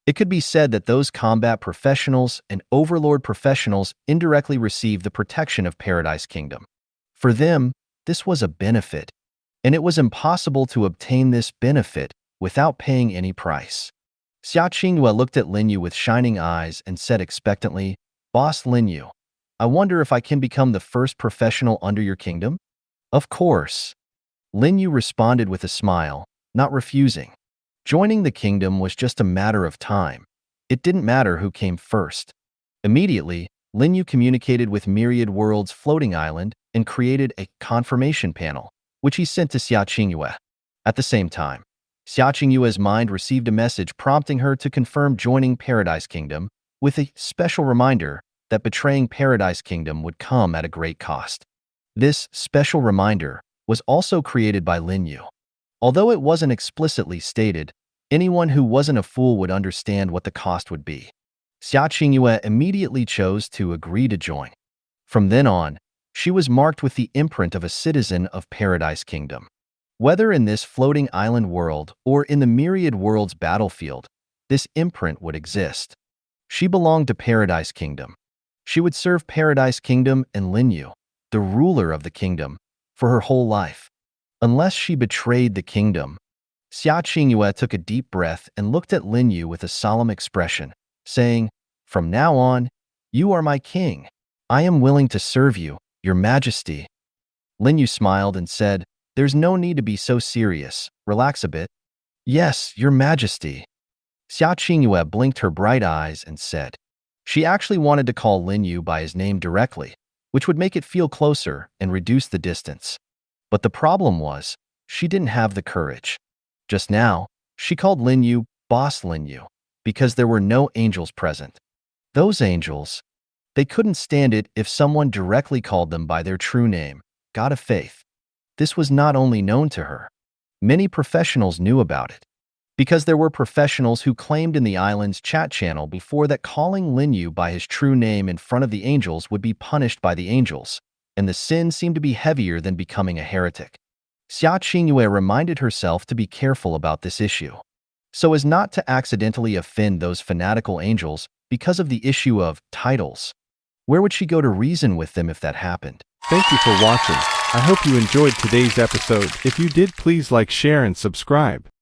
It could be said that those combat professionals and overlord professionals indirectly received the protection of Paradise Kingdom. For them, this was a benefit, and it was impossible to obtain this benefit without paying any price. Xia Qingyue looked at Lin Yu with shining eyes and said expectantly, "Boss Lin Yu, I wonder if I can become the first professional under your kingdom?" "Of course." Lin Yu responded with a smile, not refusing. Joining the kingdom was just a matter of time. It didn't matter who came first. Immediately, Lin Yu communicated with Myriad World's floating island and created a confirmation panel, which he sent to Xia Qingyue. At the same time, Xia Qingyue's mind received a message prompting her to confirm joining Paradise Kingdom, with a special reminder that betraying Paradise Kingdom would come at a great cost. This special reminder was also created by Lin Yu. Although it wasn't explicitly stated, anyone who wasn't a fool would understand what the cost would be. Xia Qingyue immediately chose to agree to join. From then on, She was marked with the imprint of a citizen of Paradise Kingdom. Whether in this floating island world or in the myriad worlds battlefield, this imprint would exist. She belonged to Paradise Kingdom. She would serve Paradise Kingdom and Lin Yu, the ruler of the kingdom, for her whole life. Unless she betrayed the kingdom. Xia Qingyue took a deep breath and looked at Lin Yu with a solemn expression, saying, "From now on, you are my king. I am willing to serve you, your majesty." Lin Yu smiled and said, "There's no need to be so serious. Relax a bit." "Yes, your majesty." Xia Qingyue blinked her bright eyes and said. She actually wanted to call Lin Yu by his name directly, which would make it feel closer and reduce the distance. But the problem was, she didn't have the courage. Just now, she called Lin Yu Boss Lin Yu, because there were no angels present. Those angels, they couldn't stand it if someone directly called them by their true name, God of Faith. This was not only known to her. Many professionals knew about it. Because there were professionals who claimed in the island's chat channel before that calling Lin Yu by his true name in front of the angels would be punished by the angels, and the sin seemed to be heavier than becoming a heretic. Xia Qingyue reminded herself to be careful about this issue, so as not to accidentally offend those fanatical angels because of the issue of titles. Where would she go to reason with them if that happened? Thank you for watching. I hope you enjoyed today's episode. If you did, please like, share, and subscribe.